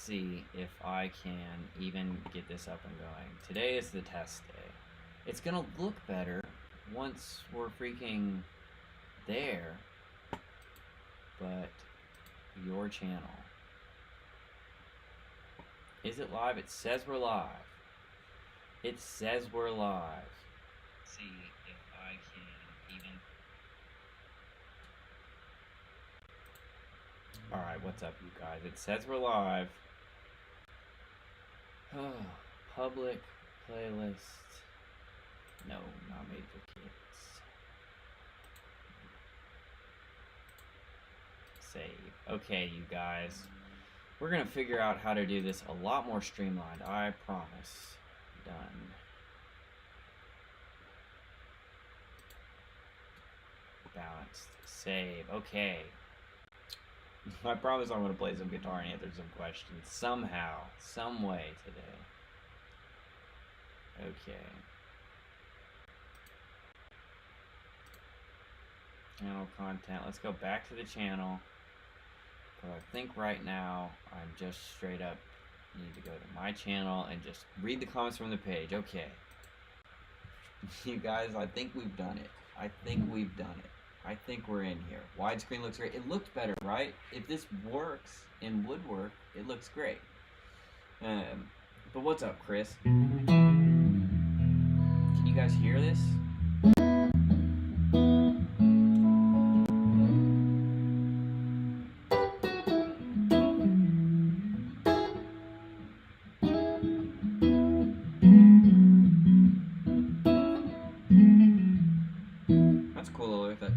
see if I can even get this up and going. Today is the test day. It's gonna look better once we're freaking there, but your channel. Is it live? It says we're live. It says we're live. Let's see if I can even... Alright, what's up, you guys? It says we're live. Oh, public playlist. No, not made for kids. Save. Okay, you guys. We're gonna figure out how to do this a lot more streamlined, I promise. Done. Balanced. Save. Okay. I promise I'm gonna play some guitar and answer some questions somehow, some way today. Okay. Channel content. Let's go back to the channel. But I think right now I'm just straight up need to go to my channel and just read the comments from the page. Okay. You guys, I think we've done it. I think we've done it. I think we're in here. Widescreen looks great. It looked better, right? If this works in woodwork, it looks great. But what's up, Chris? Can you guys hear this? That's cool. Look at that.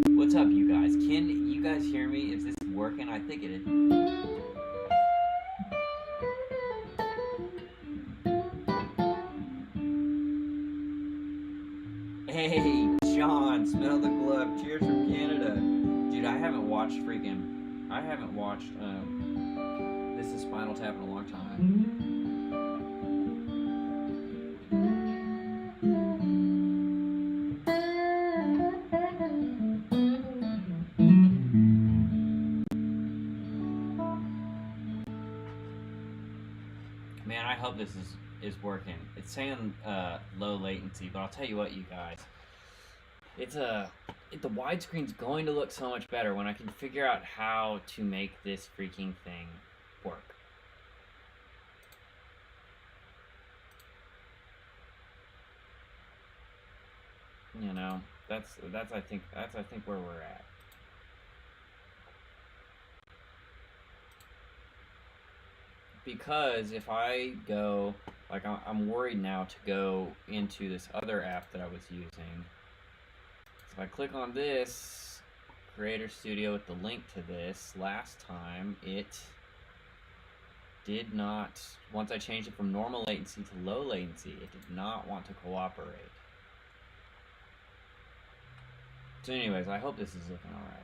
What's up, you guys? Can you guys hear me? Is this working? I think it is. Hey, Sean, smell the glove. Cheers from Canada. Dude, I haven't watched This is Spinal Tap in a long time. Man, I hope this is working. It's saying low latency, but I'll tell you what, you guys. The widescreen's going to look so much better when I can figure out how to make this freaking thing work. You know, that's I think where we're at. Because if I go, like I'm worried now to go into this other app that I was using. So if I click on this Creator Studio with the link to this, last time it did not, once I changed it from normal latency to low latency, it did not want to cooperate. So anyways, I hope this is looking alright.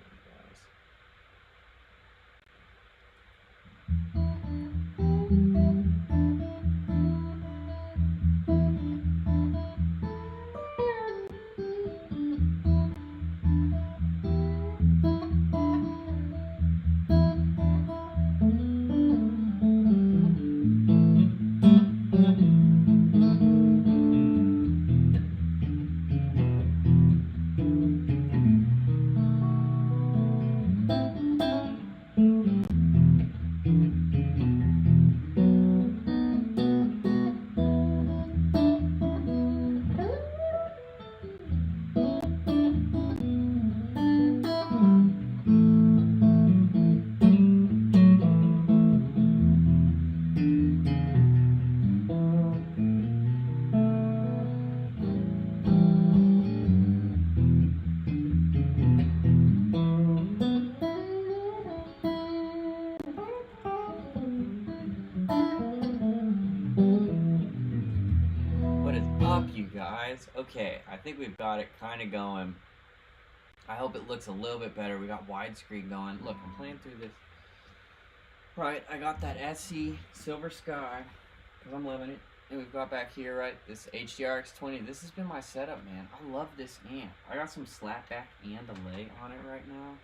guys. Okay, I think we've got it kind of going. I hope it looks a little bit better. We got widescreen going. Look, I'm playing through this. Right, I got that SC Silver Sky, because I'm living it. And we've got back here, right, this HDRX20. This has been my setup, man. I love this amp. I got some slapback and delay on it right now.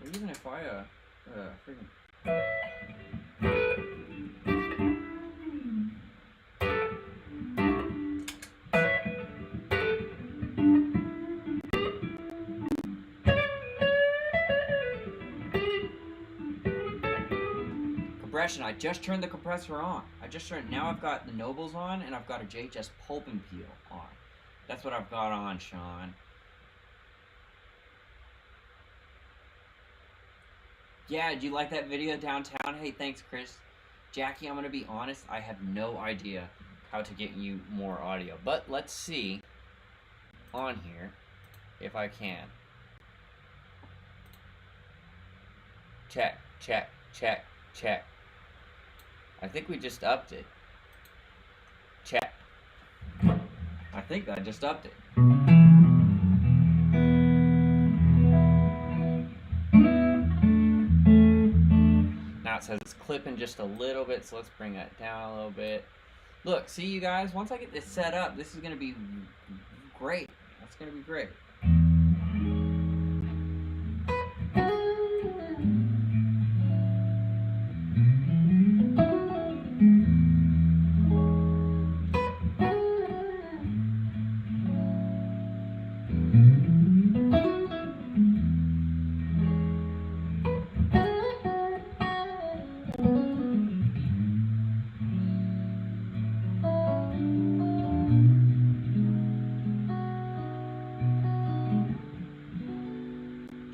But even if I, freaking... Compression, I just turned the compressor on. Now I've got the Nobles on, and I've got a JHS Pulp and Peel on. That's what I've got on, Sean. Yeah, do you like that video downtown? Hey, thanks, Chris. Jackie, I'm going to be honest, I have no idea how to get you more audio. But let's see on here if I can. Check, check, check, check. I think we just upped it. Check. I think I just upped it. Now it says it's clipping just a little bit, so let's bring that down a little bit. Look, see you guys, once I get this set up, this is going to be great. That's going to be great.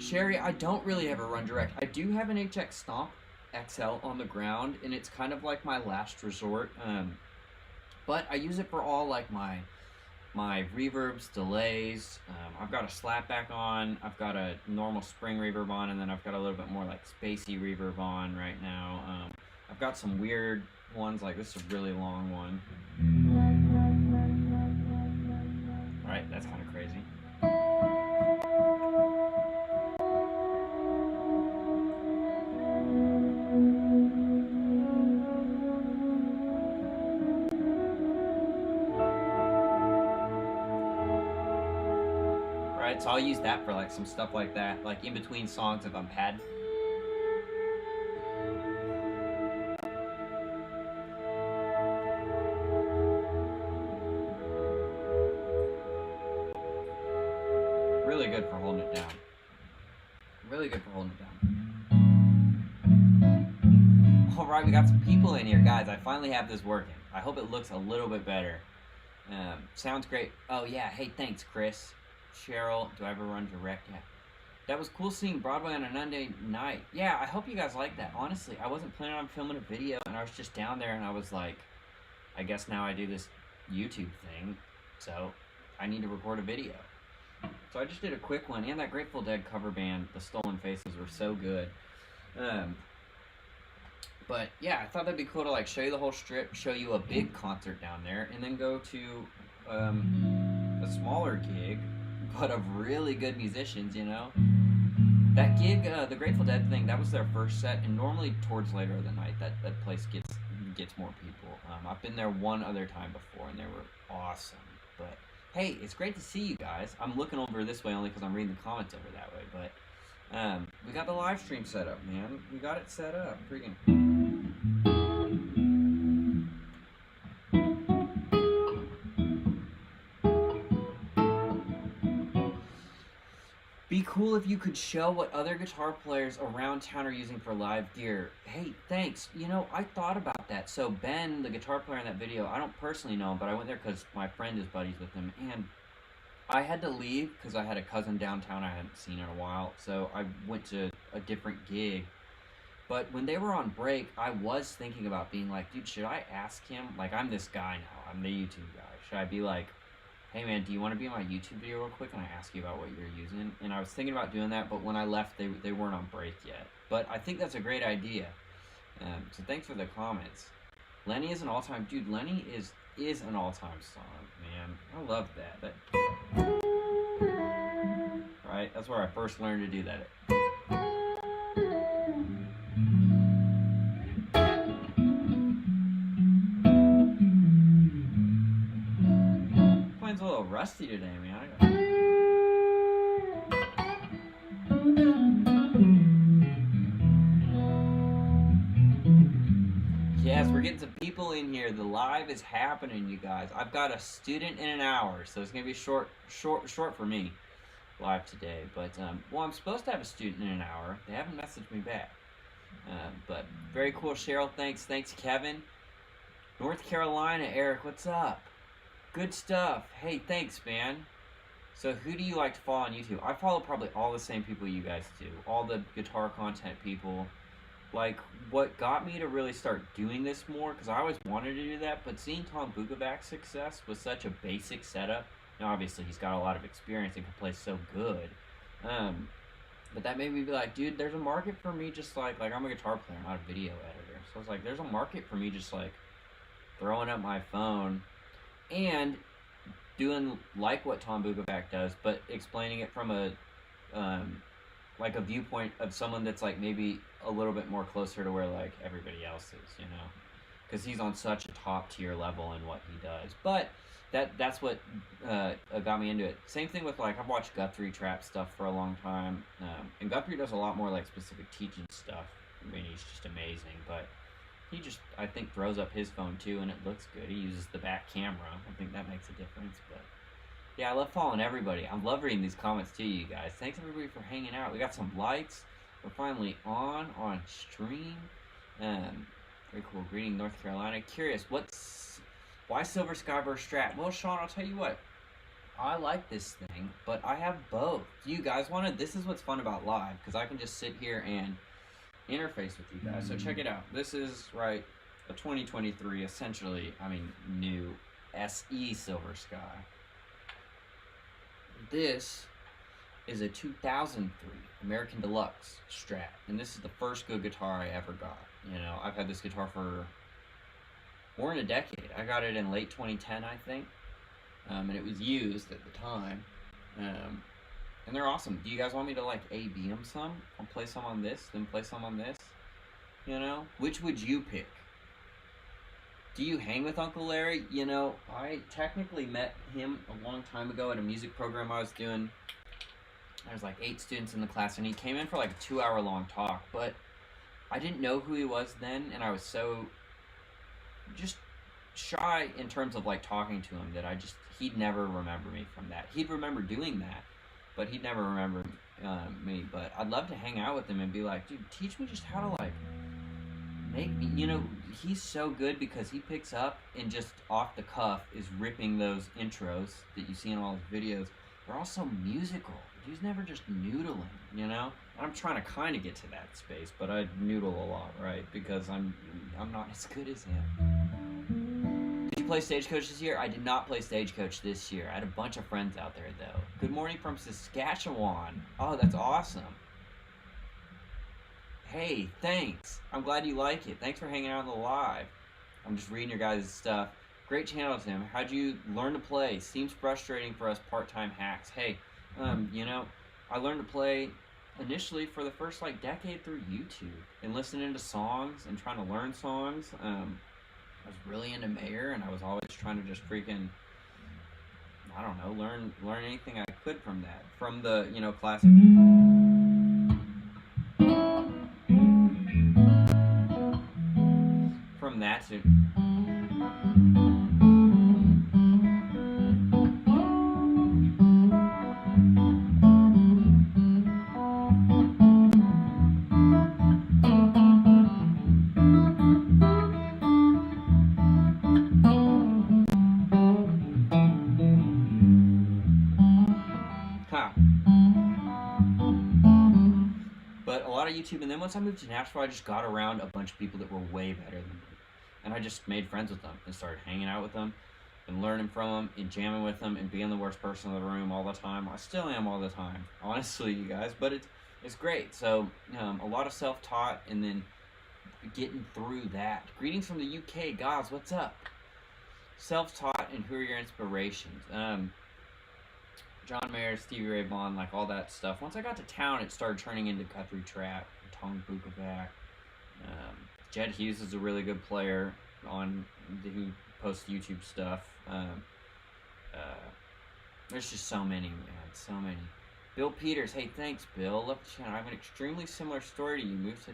Sherry, I don't really ever run direct. I do have an HX Stomp XL on the ground, and it's kind of like my last resort. But I use it for all like my reverbs, delays. I've got a slapback on. I've got a normal spring reverb on, and then I've got a little bit more like spacey reverb on right now. I've got some weird ones, like this is a really long one. Right, that's kind of crazy. So I'll use that for like some stuff like that, like in between songs if I'm padding. Really good for holding it down. Really good for holding it down. Alright, we got some people in here. Guys, I finally have this working. I hope it looks a little bit better. Sounds great. Oh yeah, hey, thanks, Chris. Cheryl, do I ever run direct? Yeah. That was cool seeing Broadway on a Monday night. Yeah, I hope you guys like that. Honestly, I wasn't planning on filming a video, and I was just down there, and I was like, I guess now I do this YouTube thing, so I need to record a video. So I just did a quick one, and that Grateful Dead cover band, The Stolen Faces, were so good. But yeah, I thought that'd be cool to like show you the whole strip, show you a big concert down there, and then go to a smaller gig, but of really good musicians, you know. That gig, the Grateful Dead thing, that was their first set, and normally towards later of the night, that place gets more people. I've been there one other time before, and they were awesome. But hey, it's great to see you guys. I'm looking over this way only because I'm reading the comments over that way. But we got the live stream set up, man. We got it set up. Freaking. Be cool if you could show what other guitar players around town are using for live gear. Hey, thanks. You know, I thought about that. So Ben, the guitar player in that video, I don't personally know him, but I went there because my friend is buddies with him. And I had to leave because I had a cousin downtown I hadn't seen in a while. So I went to a different gig. But when they were on break, I was thinking about being like, dude, should I ask him? Like, I'm this guy now. I'm the YouTube guy. Should I be like, hey man, do you want to be in my YouTube video real quick and I ask you about what you're using? And I was thinking about doing that, but when I left, they weren't on break yet. But I think that's a great idea. So thanks for the comments. Lenny is an all-time dude. Lenny is is an all-time song, man. I love that. Right? That's where I first learned to do that. Playing's a little rusty today, man. Yes, we're getting some people in here. The live is happening, you guys. I've got a student in an hour, so it's gonna be short for me live today. But well, I'm supposed to have a student in an hour. They haven't messaged me back. But very cool, Cheryl. Thanks, Kevin. North Carolina, Eric. What's up? Good stuff. Hey, thanks, man. So who do you like to follow on YouTube? I follow probably all the same people you guys do. All the guitar content people. Like, what got me to really start doing this more, because I always wanted to do that, but seeing Tom Bugavac's success was such a basic setup. Now, obviously, he's got a lot of experience and can play so good. But that made me be like, dude, there's a market for me just like I'm a guitar player, not a video editor. So I was like, there's a market for me just like throwing up my phone and doing like what Tom Bugavac does, but explaining it from a like a viewpoint of someone that's like maybe a little bit more closer to where like everybody else is, you know, because he's on such a top tier level in what he does. But that's what got me into it. Same thing with like I've watched Guthrie trap stuff for a long time, and Guthrie does a lot more like specific teaching stuff. I mean, he's just amazing, but he just, I think, throws up his phone too, and it looks good. He uses the back camera. I think that makes a difference. But yeah, I love following everybody. I love reading these comments too, you guys. Thanks everybody for hanging out. We got some likes. We're finally on stream. Very cool. Greeting, North Carolina. Curious, why Silver Sky versus Strat? Well, Sean, I'll tell you what. I like this thing, but I have both. Do you guys want to? This is what's fun about live, because I can just sit here and interface with you guys. So check it out. This is, right, a 2023, essentially, I mean, new SE Silver Sky. This is a 2003 American Deluxe Strat, and this is the first good guitar I ever got. You know, I've had this guitar for more than a decade. I got it in late 2010, I think, and it was used at the time, and they're awesome. Do you guys want me to like A-B them some? I'll play some on this, then play some on this. You know, which would you pick? Do you hang with Uncle Larry? You know, I technically met him a long time ago at a music program I was doing. There was like 8 students in the class, and he came in for like a 2-hour-long talk, but I didn't know who he was then, and I was so just shy in terms of like talking to him that he'd never remember me from that. He'd remember doing that, but he'd never remember me. But I'd love to hang out with him and be like, dude, teach me just how to like make me, you know, he's so good because he picks up and just off the cuff is ripping those intros that you see in all his videos. They're all so musical. He's never just noodling, you know? I'm trying to kind of get to that space, but I noodle a lot, right? Because I'm not as good as him. Did you play Stagecoach this year? I did not play Stagecoach this year. I had a bunch of friends out there, though. Good morning from Saskatchewan. Oh, that's awesome. Hey, thanks. I'm glad you like it. Thanks for hanging out on the live. I'm just reading your guys' stuff. Great channel, Tim. How'd you learn to play? Seems frustrating for us part-time hacks. Hey, you know, I learned to play initially for the first like decade through YouTube and listening to songs and trying to learn songs. I was really into Mayer, and I was always trying to just freaking, I don't know, learn anything I could from that. From the, you know, classic. From that to YouTube, and then once I moved to Nashville, I just got around a bunch of people that were way better than me, and I just made friends with them and started hanging out with them and learning from them and jamming with them and being the worst person in the room all the time. I still am all the time, honestly, you guys, but it's great. So a lot of self-taught and then getting through that. Greetings from the UK, guys, what's up? self-taught, and who are your inspirations? John Mayer, Stevie Ray Vaughan, like all that stuff. Once I got to town, it started turning into country trap, Tom Bukovac. Jed Hughes is a really good player who posts YouTube stuff. There's just so many, man, so many. Bill Peters, hey, thanks, Bill. Love the channel. I have an extremely similar story to you. Moved to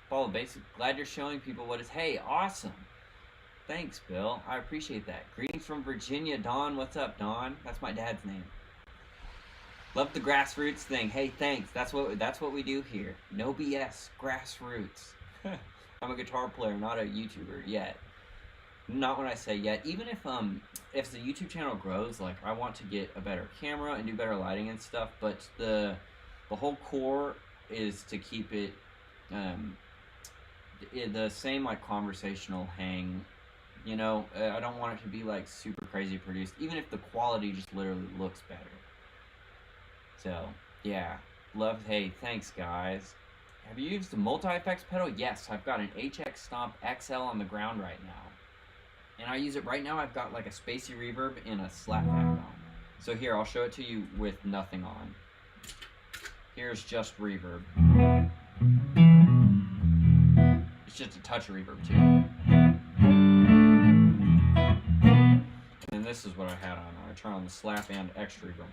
follow basic. Glad you're showing people what is. Hey, awesome. Thanks, Bill. I appreciate that. Greetings from Virginia, Don. What's up, Don? That's my dad's name. Love the grassroots thing. Hey, thanks. That's what we do here. No BS. Grassroots. I'm a guitar player, not a YouTuber yet. Not when I say yet. Even if the YouTube channel grows, like I want to get a better camera and do better lighting and stuff, but the whole core is to keep it the same, like conversational hang. You know, I don't want it to be like super crazy produced, even if the quality just literally looks better. So yeah, hey, thanks guys. Have you used the multi-effects pedal? Yes, I've got an HX Stomp XL on the ground right now. And I use it right now. I've it's got like a spacey reverb and a slapback on. So here, I'll show it to you with nothing on. Here's just reverb. It's just a touch of reverb too. And this is what I had on. I turn on the slap and extra reverb.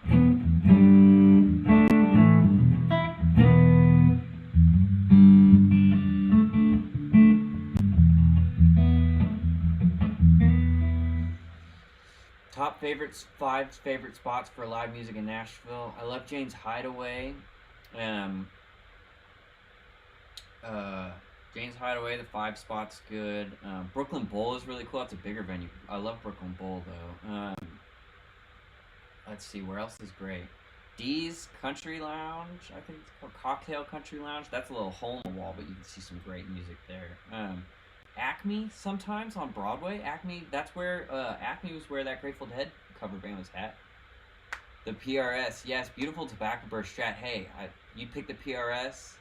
Top favorites, 5 favorite spots for live music in Nashville. I love Jane's Hideaway. Jane's Hideaway, the 5 spot's good. Brooklyn Bowl is really cool. It's a bigger venue. I love Brooklyn Bowl though. Let's see, where else is great? Dee's Country Lounge, I think it's called Cocktail Country Lounge. That's a little hole in the wall, but you can see some great music there. Acme sometimes on Broadway. Acme, that's where Acme was where that Grateful Dead cover band was at. The PRS, yes, beautiful tobacco burst Strat. Hey, you picked the PRS.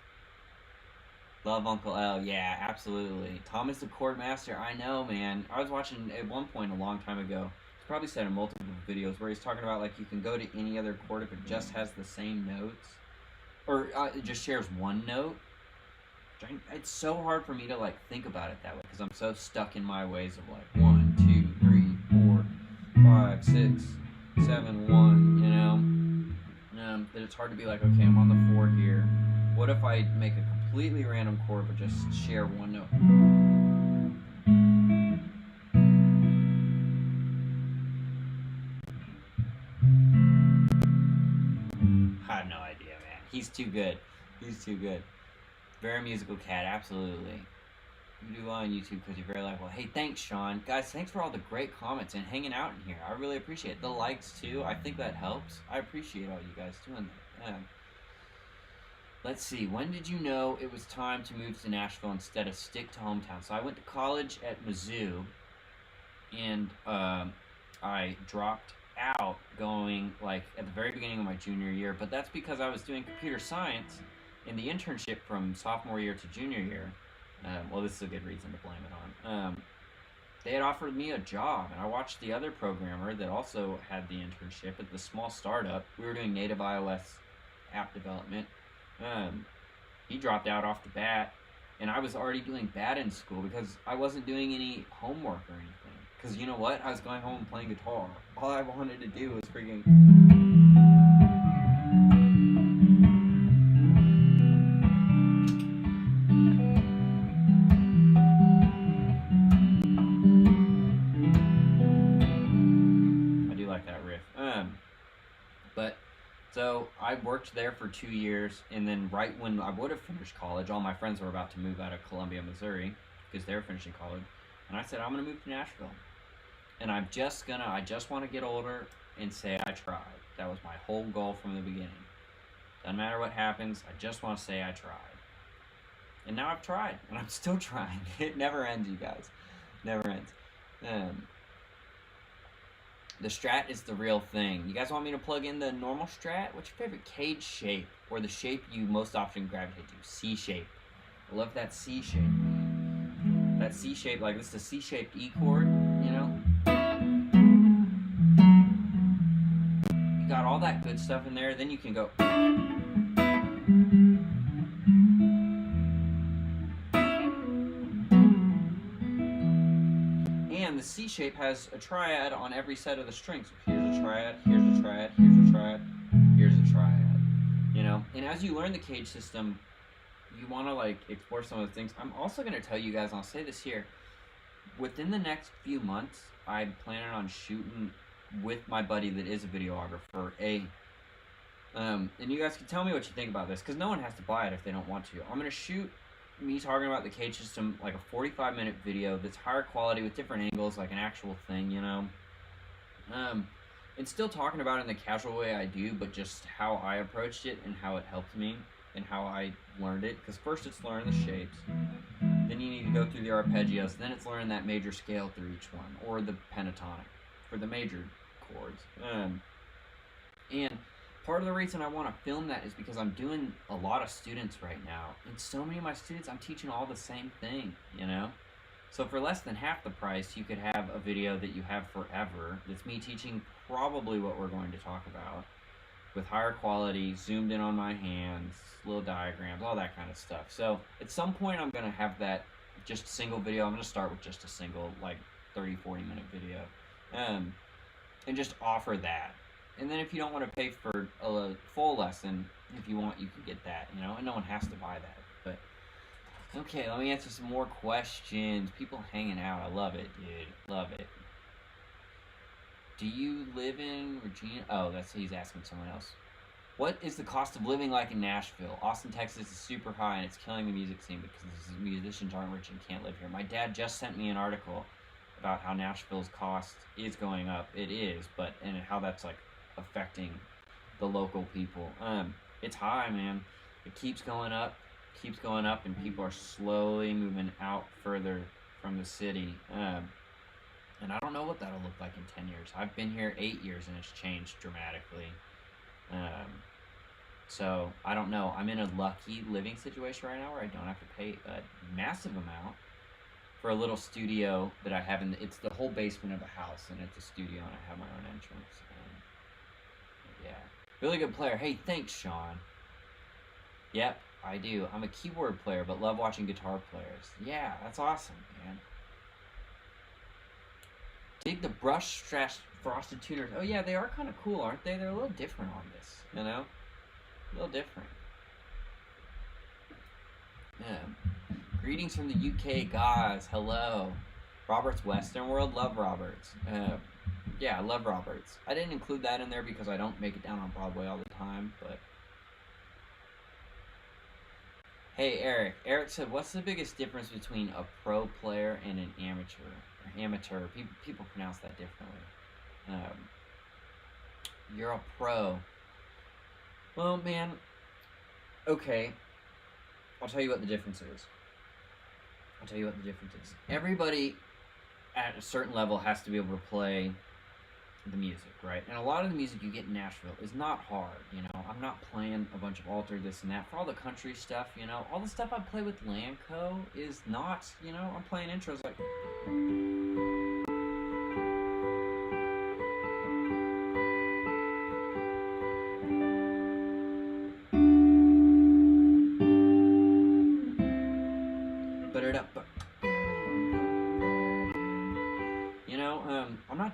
Love Uncle L, yeah, absolutely. Thomas the Chord Master, I know, man. I was watching at one point a long time ago. He's probably said in multiple videos where he's talking about like you can go to any other chord if it just has the same notes, or it just shares one note. It's so hard for me to like think about it that way because I'm so stuck in my ways of like 1, 2, 3, 4, 5, 6, 7, 1. You know, that it's hard to be like, okay, I'm on the 4 here. What if I make a completely random chord but just share one note? I have no idea, man. He's too good. He's too good. Very musical cat, absolutely. You do well on YouTube because you're very likable. Hey, thanks, Sean. Guys, thanks for all the great comments and hanging out in here. I really appreciate it. The likes, too. I think that helps. I appreciate all you guys doing that. Let's see. When did you know it was time to move to Nashville instead of stick to hometown? So I went to college at Mizzou, and I dropped out going, like, at the very beginning of my junior year. But that's because I was doing computer science in the internship from sophomore year to junior year. Well, this is a good reason to blame it on. They had offered me a job, and I watched the other programmer that also had the internship at the small startup. We were doing native iOS app development. He dropped out off the bat, and I was already doing bad in school because I wasn't doing any homework or anything. Because you know what? I was going home and playing guitar. All I wanted to do was freaking... So I worked there for 2 years, and then right when I would have finished college, all my friends were about to move out of Columbia, Missouri, because they were finishing college, and I said, I'm going to move to Nashville. And I just want to get older and say I tried. That was my whole goal from the beginning. Doesn't matter what happens, I just want to say I tried. And now I've tried, and I'm still trying. It never ends, you guys. Never ends. The Strat is the real thing. You guys want me to plug in the normal Strat? What's your favorite cage shape? Or the shape you most often gravitate to? C shape. I love that C shape. That C shape, like this is a C-shaped E chord, you know? all that good stuff in there. Then you can go. And the C shape has a triad on every set of the strings. So here's a triad, here's a triad, here's a triad, here's a triad. You know, and as you learn the cage system, you want to like explore some of the things. I'm also going to tell you guys, and I'll say this here, within the next few months, I'm planning on shooting with my buddy that is a videographer. And you guys can tell me what you think about this, because no one has to buy it if they don't want to. I'm going to shoot me talking about the cage system, like a 45-minute video that's higher quality with different angles, like an actual thing, you know. And still talking about it in the casual way I do, but just how I approached it and how it helped me and how I learned it. Because first it's learning the shapes, then you need to go through the arpeggios, then it's learning that major scale through each one, or the pentatonic for the major chords. And part of the reason I want to film that is because I'm doing a lot of students right now, and so many of my students, I'm teaching all the same thing, you know? So for less than half the price, you could have a video that you have forever that's me teaching probably what we're going to talk about, with higher quality, zoomed in on my hands, little diagrams, all that kind of stuff. So at some point I'm going to have that just single video. I'm going to start with just a single, like 30-40 minute video, and just offer that. And then if you don't want to pay for a full lesson, if you want, you can get that, you know, and no one has to buy that. But okay, let me answer some more questions. People hanging out. I love it, dude. Love it. Do you live in Virginia? Oh, he's asking someone else. What is the cost of living like in Nashville? Austin, Texas is super high, and it's killing the music scene because musicians aren't rich and can't live here. My dad just sent me an article about how Nashville's cost is going up. It is, and how that's like affecting the local people. It's high, man. It keeps going up, and people are slowly moving out further from the city. And I don't know what that'll look like in 10 years. I've been here 8 years and it's changed dramatically. So I don't know. I'm in a lucky living situation right now where I don't have to pay a massive amount for a little studio that I have it's the whole basement of a house, and it's a studio, and I have my own entrance. Yeah. Really good player. Hey, thanks, Sean. Yep, I do. I'm a keyboard player, but love watching guitar players. Yeah, that's awesome, man. Dig the brush stress frosted tuners. Oh yeah, they are kind of cool, aren't they? They're a little different on this, you know? A little different. Yeah. Greetings from the UK, guys. Hello. Robert's Western World. Love Roberts. Yeah, I love Roberts. I didn't include that in there because I don't make it down on Broadway all the time, but... Hey, Eric. Eric said, what's the biggest difference between a pro player and an amateur? Or amateur. People pronounce that differently. You're a pro. Well, man, okay. I'll tell you what the difference is. Everybody at a certain level has to be able to play the music, right? And a lot of the music you get in Nashville is not hard, you know? I'm not playing a bunch of alter this and that. For all the country stuff, you know, all the stuff I play with Lanco is not, you know, I'm playing intros like...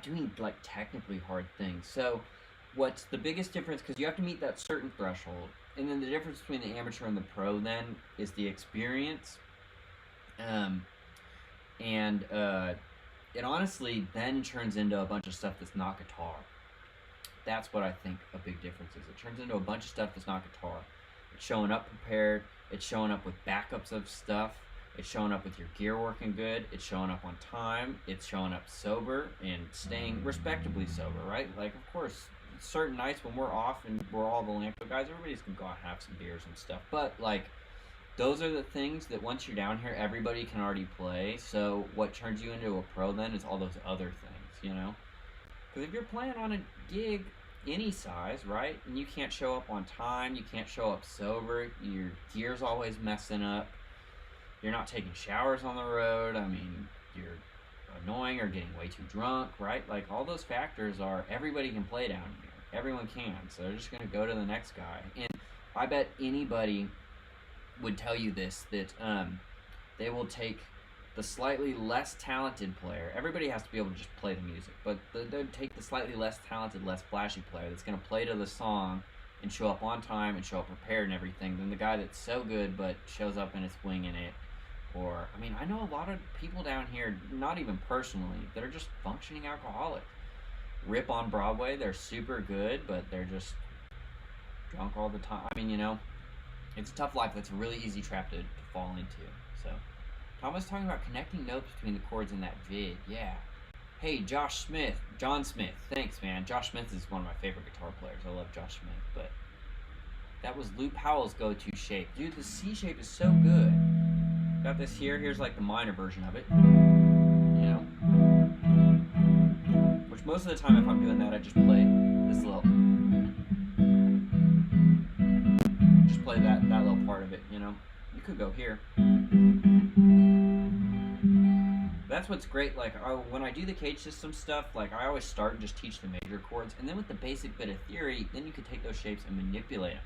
doing like technically hard things. So what's the biggest difference, because you have to meet that certain threshold, and then the difference between the amateur and the pro then is the experience, and it honestly then turns into a bunch of stuff that's not guitar. That's what I think a big difference is. It turns into a bunch of stuff that's not guitar. It's showing up prepared, it's showing up with backups of stuff, it's showing up with your gear working good, it's showing up on time, it's showing up sober and staying respectably sober, right? Like, of course, certain nights when we're off and we're all the Lampo guys, everybody's gonna go out and have some beers and stuff. But, like, those are the things that once you're down here, everybody can already play. So what turns you into a pro then is all those other things, you know? Because if you're playing on a gig any size, right, and you can't show up on time, you can't show up sober, your gear's always messing up, you're not taking showers on the road, I mean, you're annoying or getting way too drunk, right? Like, all those factors are, everybody can play down here. everyone can. So they're just going to go to the next guy. And I bet anybody would tell you this, that they will take the slightly less talented player. Everybody has to be able to just play the music, but they'd take the slightly less talented, less flashy player that's going to play to the song and show up on time and show up prepared and everything than the guy that's so good but shows up and is winging it. Or, I mean, I know a lot of people down here, not even personally, that are just functioning alcoholics. Rip on Broadway, they're super good, but they're just drunk all the time. I mean, you know, it's a tough life. That's a really easy trap to fall into. So, Tom was talking about connecting notes between the chords in that vid. Yeah. Hey, John Smith. Thanks, man. Josh Smith is one of my favorite guitar players. I love Josh Smith, but that was Lou Powell's go-to shape. Dude, the C shape is so good. Got this here. Here's like the minor version of it. You know? Which most of the time if I'm doing that, I just play this little... Just play that little part of it, you know? You could go here. That's what's great, like, when I do the cage system stuff, like, I always start and just teach the major chords, and then with the basic bit of theory, then you could take those shapes and manipulate them.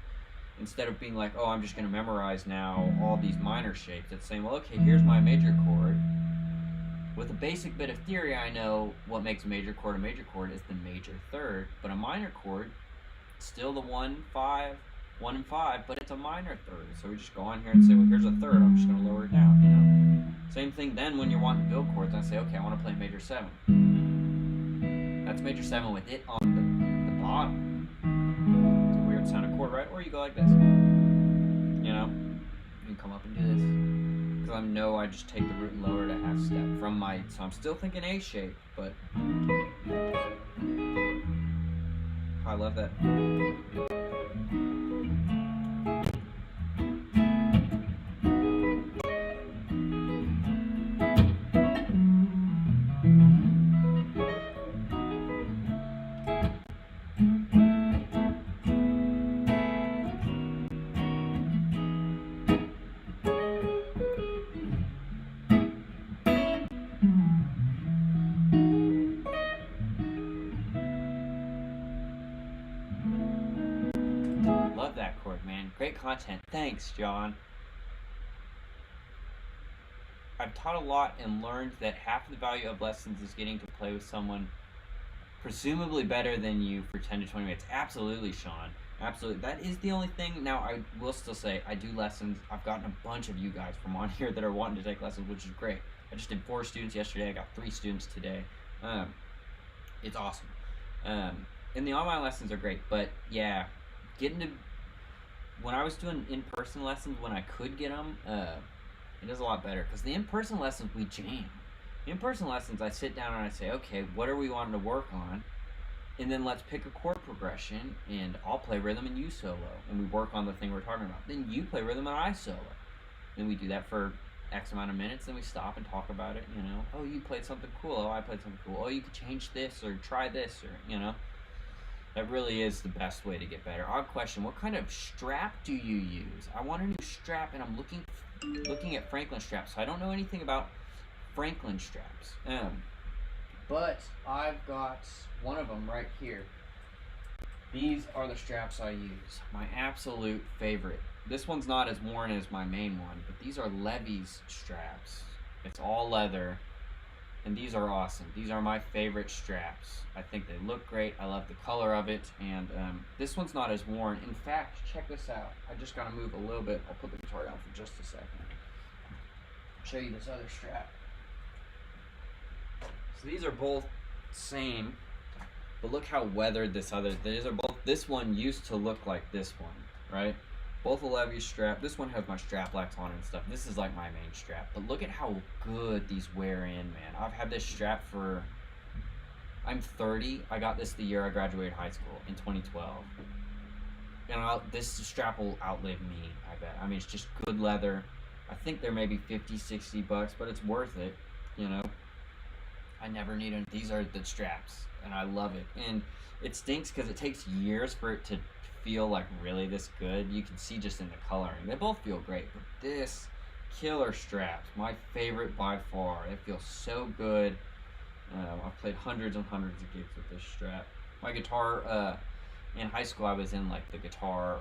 Instead of being like, oh, I'm just going to memorize now all these minor shapes. It's saying, well, okay, here's my major chord. With a basic bit of theory, I know what makes a major chord is the major third, but a minor chord, still the 1, 5, 1 and 5, but it's a minor third. So we just go on here and say, well, here's a third, I'm just going to lower it down, you know? Same thing then when you're wanting to build chords, I say, okay, I want to play major 7. That's major 7 with it on the bottom. It's a weird sounding chord, right? Or you go like this. You know? You can come up and do this. Because I know I just take the root and lower it a half step from my, so I'm still thinking A shape, but I love that. Love that chord, man. Great content. Thanks, John. I've taught a lot and learned that half of the value of lessons is getting to play with someone presumably better than you for 10 to 20 minutes. Absolutely, Sean. Absolutely. That is the only thing. Now, I will still say I do lessons. I've gotten a bunch of you guys from on here that are wanting to take lessons, which is great. I just did 4 students yesterday. I got 3 students today. It's awesome. And the online lessons are great, but yeah, getting to... When I was doing in-person lessons, when I could get them, it is a lot better. Because the in-person lessons, we jam. The in-person lessons, I sit down and I say, okay, what are we wanting to work on? And then let's pick a chord progression, and I'll play rhythm and you solo. And we work on the thing we're talking about. Then you play rhythm and I solo. Then we do that for X amount of minutes, then we stop and talk about it, you know. Oh, you played something cool. Oh, I played something cool. Oh, you could change this or try this, or, you know. That really is the best way to get better. Odd question, what kind of strap do you use? I want a new strap, and I'm looking at Franklin straps. So I don't know anything about Franklin straps. But I've got one of them right here. These are the straps I use. My absolute favorite. This one's not as worn as my main one, but these are Levy's straps. It's all leather. And these are awesome. These are my favorite straps. I think they look great. I love the color of it. And this one's not as worn. In fact, check this out. I just got to move a little bit. I'll put the guitar down for just a second. I'll show you this other strap. So these are both same. But look how weathered this other. These are both. This one used to look like this one, right? Both a Levy strap. This one has my strap locks on and stuff. This is like my main strap. But look at how good these wear in, man. I've had this strap for... I'm 30. I got this the year I graduated high school in 2012. And this strap will outlive me, I bet. I mean, it's just good leather. I think they're maybe 50, 60 bucks, but it's worth it, you know. I never need them. These are the straps, and I love it. And it stinks because it takes years for it to feel like really this good. You can see just in the coloring. They both feel great, but this killer straps, my favorite by far. It feels so good. I've played hundreds and hundreds of gigs with this strap. My guitar in high school I was in like the guitar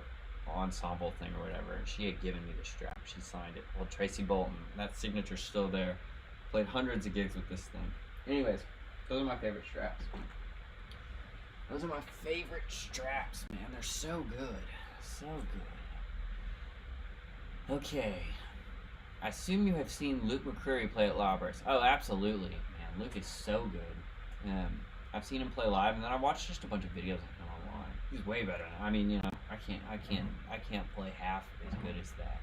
ensemble thing or whatever, and she had given me the strap. She signed it. Well, Tracy Bolton, that signature's still there. Played hundreds of gigs with this thing. Anyways, those are my favorite straps. Those are my favorite straps, man. They're so good. So good. Okay. I assume you have seen Luke McCreary play at Lawbers. Oh, absolutely, man. Luke is so good. I've seen him play live, and then I watched just a bunch of videos of him online. He's way better now. I mean, you know, I can't play half as good as that.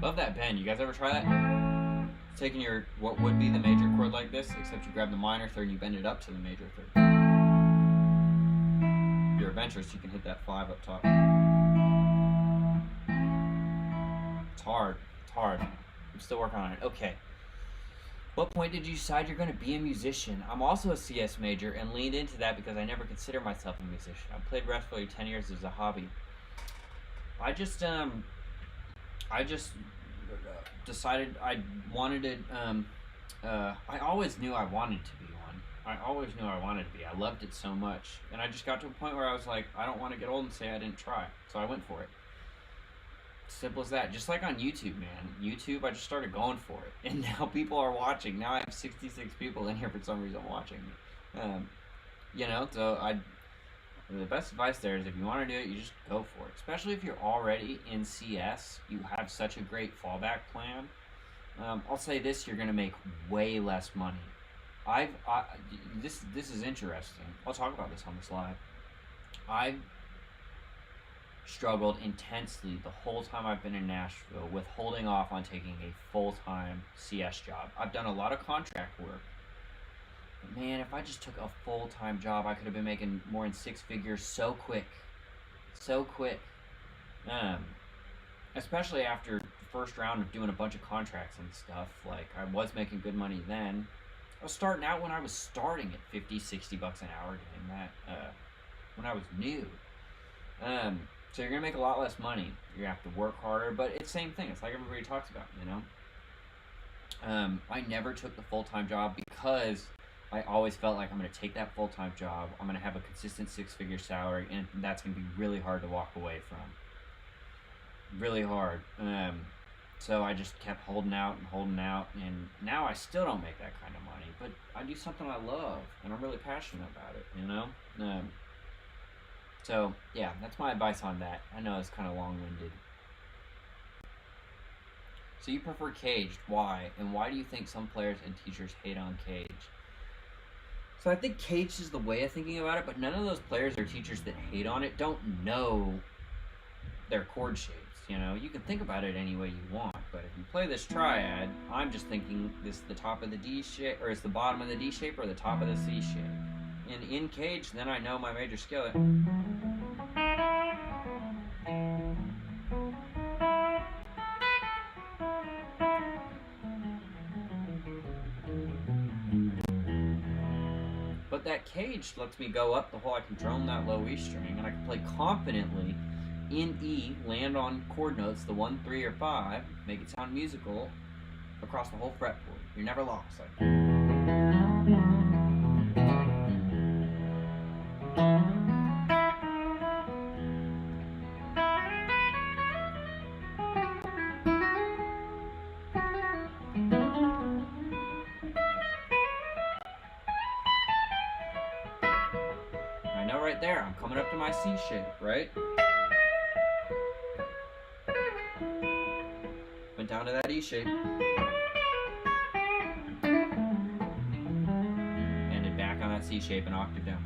Love that bend. You guys ever try that? It's taking your, what would be the major chord like this, except you grab the minor third and you bend it up to the major third. If you're adventurous, you can hit that 5 up top. It's hard. It's hard. I'm still working on it. Okay. What point did you decide you're going to be a musician? I'm also a CS major and leaned into that because I never considered myself a musician. I played wrestling for 10 years as a hobby. I just decided I wanted to, I always knew I wanted to be one. I always knew I wanted to be. I loved it so much. And I just got to a point where I was like, I don't want to get old and say I didn't try. So I went for it. Simple as that. Just like on YouTube, man. YouTube, I just started going for it. And now people are watching. Now I have 66 people in here for some reason watching me. You know, so the best advice there is if you want to do it, you just go for it. Especially if you're already in CS, you have such a great fallback plan. I'll say this: you're going to make way less money. This is interesting. I'll talk about this on this live. I've struggled intensely the whole time I've been in Nashville with holding off on taking a full-time CS job. I've done a lot of contract work. Man, if I just took a full-time job, I could have been making more than 6 figures so quick. So quick. Especially after the first round of doing a bunch of contracts and stuff. Like, I was making good money then. I was starting out when I was starting at 50, 60 bucks an hour doing that. When I was new. So you're going to make a lot less money. You're going to have to work harder. But it's the same thing. It's like everybody talks about, you know? I never took the full-time job because I always felt like I'm going to take that full-time job, I'm going to have a consistent 6-figure salary, and that's going to be really hard to walk away from. Really hard. So I just kept holding out, and now I still don't make that kind of money, but I do something I love, and I'm really passionate about it, you know? So, yeah, that's my advice on that. I know it's kind of long-winded. So you prefer caged. Why? And why do you think some players and teachers hate on caged? So I think caged is the way of thinking about it, but none of those players or teachers that hate on it don't know their chord shapes, you know? You can think about it any way you want, but if you play this triad, I'm just thinking this is the top of the D shape, or it's the bottom of the D shape, or the top of the C shape. And in caged, then I know my major scale. But that caged lets me go up the whole, I can drone that low E string, and I can play confidently in E, land on chord notes, the 1, 3, or 5, make it sound musical across the whole fretboard. You're never lost. I know right there, I'm coming up to my C shape, right? Went down to that E shape. Ended back on that C shape, an octave down.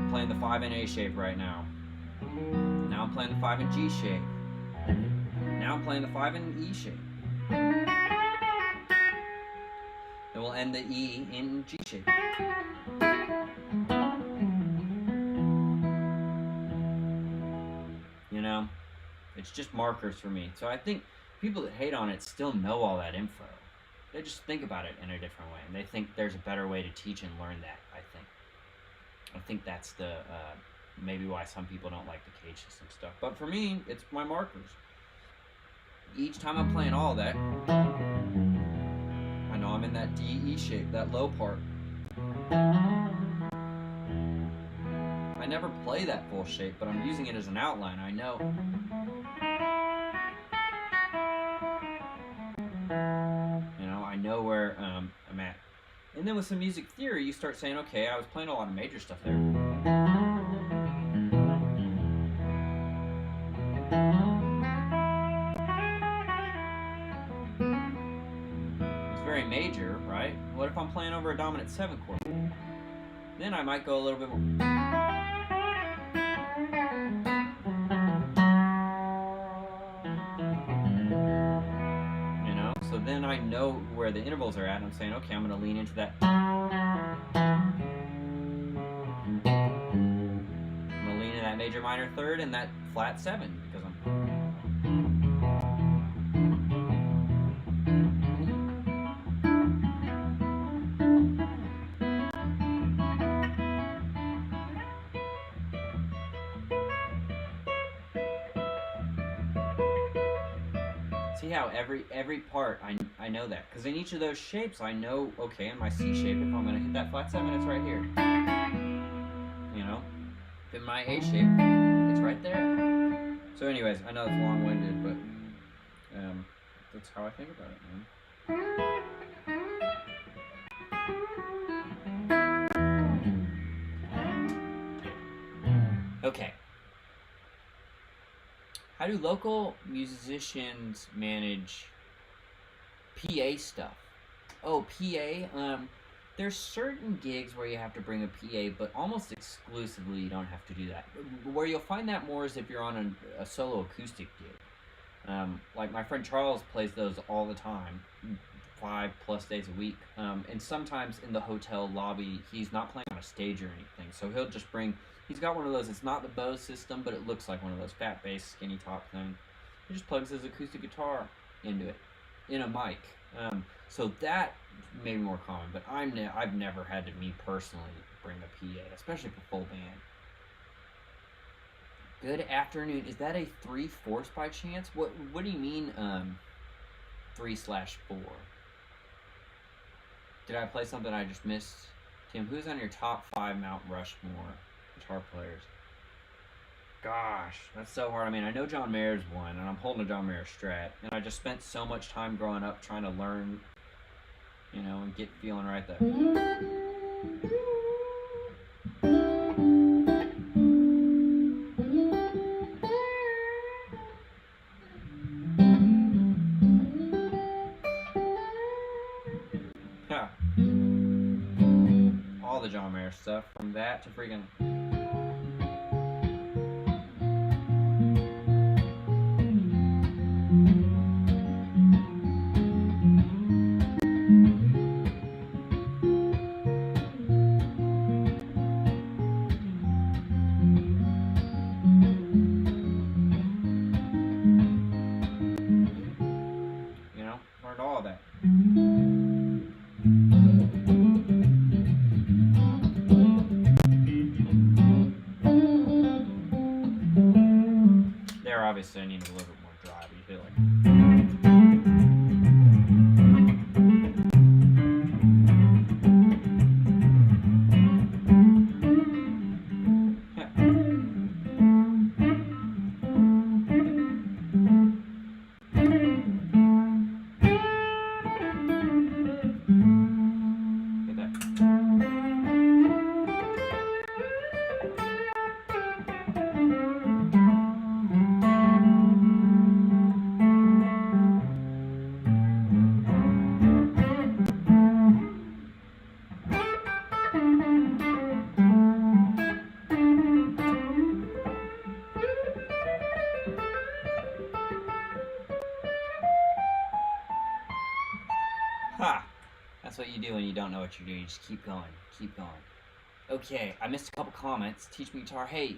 Playing the 5 in A shape right now. Now Now I'm playing the 5 in G shape. Now I'm playing the 5 in E shape. Then we'll end the E in G shape. You know, it's just markers for me. So I think people that hate on it still know all that info. They just think about it in a different way, and they think there's a better way to teach and learn that. I think that's the maybe why some people don't like the cage system stuff. But for me, it's my markers. Each time I'm playing all that, I know I'm in that D-E shape, that low part. I never play that full shape, but I'm using it as an outline. I know. You know, I know where I'm at. And then with some music theory, you start saying, okay, I was playing a lot of major stuff there. It's very major, right? What if I'm playing over a dominant 7 chord? Then I might go a little bit more. You know, so then I know where the intervals are at, and I'm saying, okay, I'm going to lean into that. I'm going to lean into that major minor third and that flat 7 because I'm. See how every part I know that, because in each of those shapes I know, okay, in my C shape, if I'm going to hit that flat 7, it's right here. You know, in my A shape, it's right there. So anyways, I know it's long-winded, but that's how I think about it, man. Okay. How do local musicians manage PA stuff? Oh, PA. There's certain gigs where you have to bring a PA, but almost exclusively you don't have to do that. Where you'll find that more is if you're on a solo acoustic gig. Like my friend Charles plays those all the time, 5+ days a week. And sometimes in the hotel lobby, he's not playing on a stage or anything, so he'll just bring. He's got one of those, it's not the Bose system, but it looks like one of those fat bass, skinny top thing. He just plugs his acoustic guitar into it, in a mic. So that may be more common, but I've never had to, me personally, bring a PA, especially for full band. Good afternoon. Is that a 3/4 by chance? What do you mean, 3/4? Did I play something I just missed? Tim, who's on your top 5 Mount Rushmore guitar players? Gosh, that's so hard. I mean, I know John Mayer's one, and I'm holding a John Mayer Strat, and I just spent so much time growing up trying to learn, you know, and get feeling right there. Yeah. All the John Mayer stuff, from that to freaking. Obviously, I need a little bit more drive. You feel like. you do when you don't know what you're doing. You just keep going. Keep going. Okay, I missed a couple comments. Teach Me Guitar. Hey,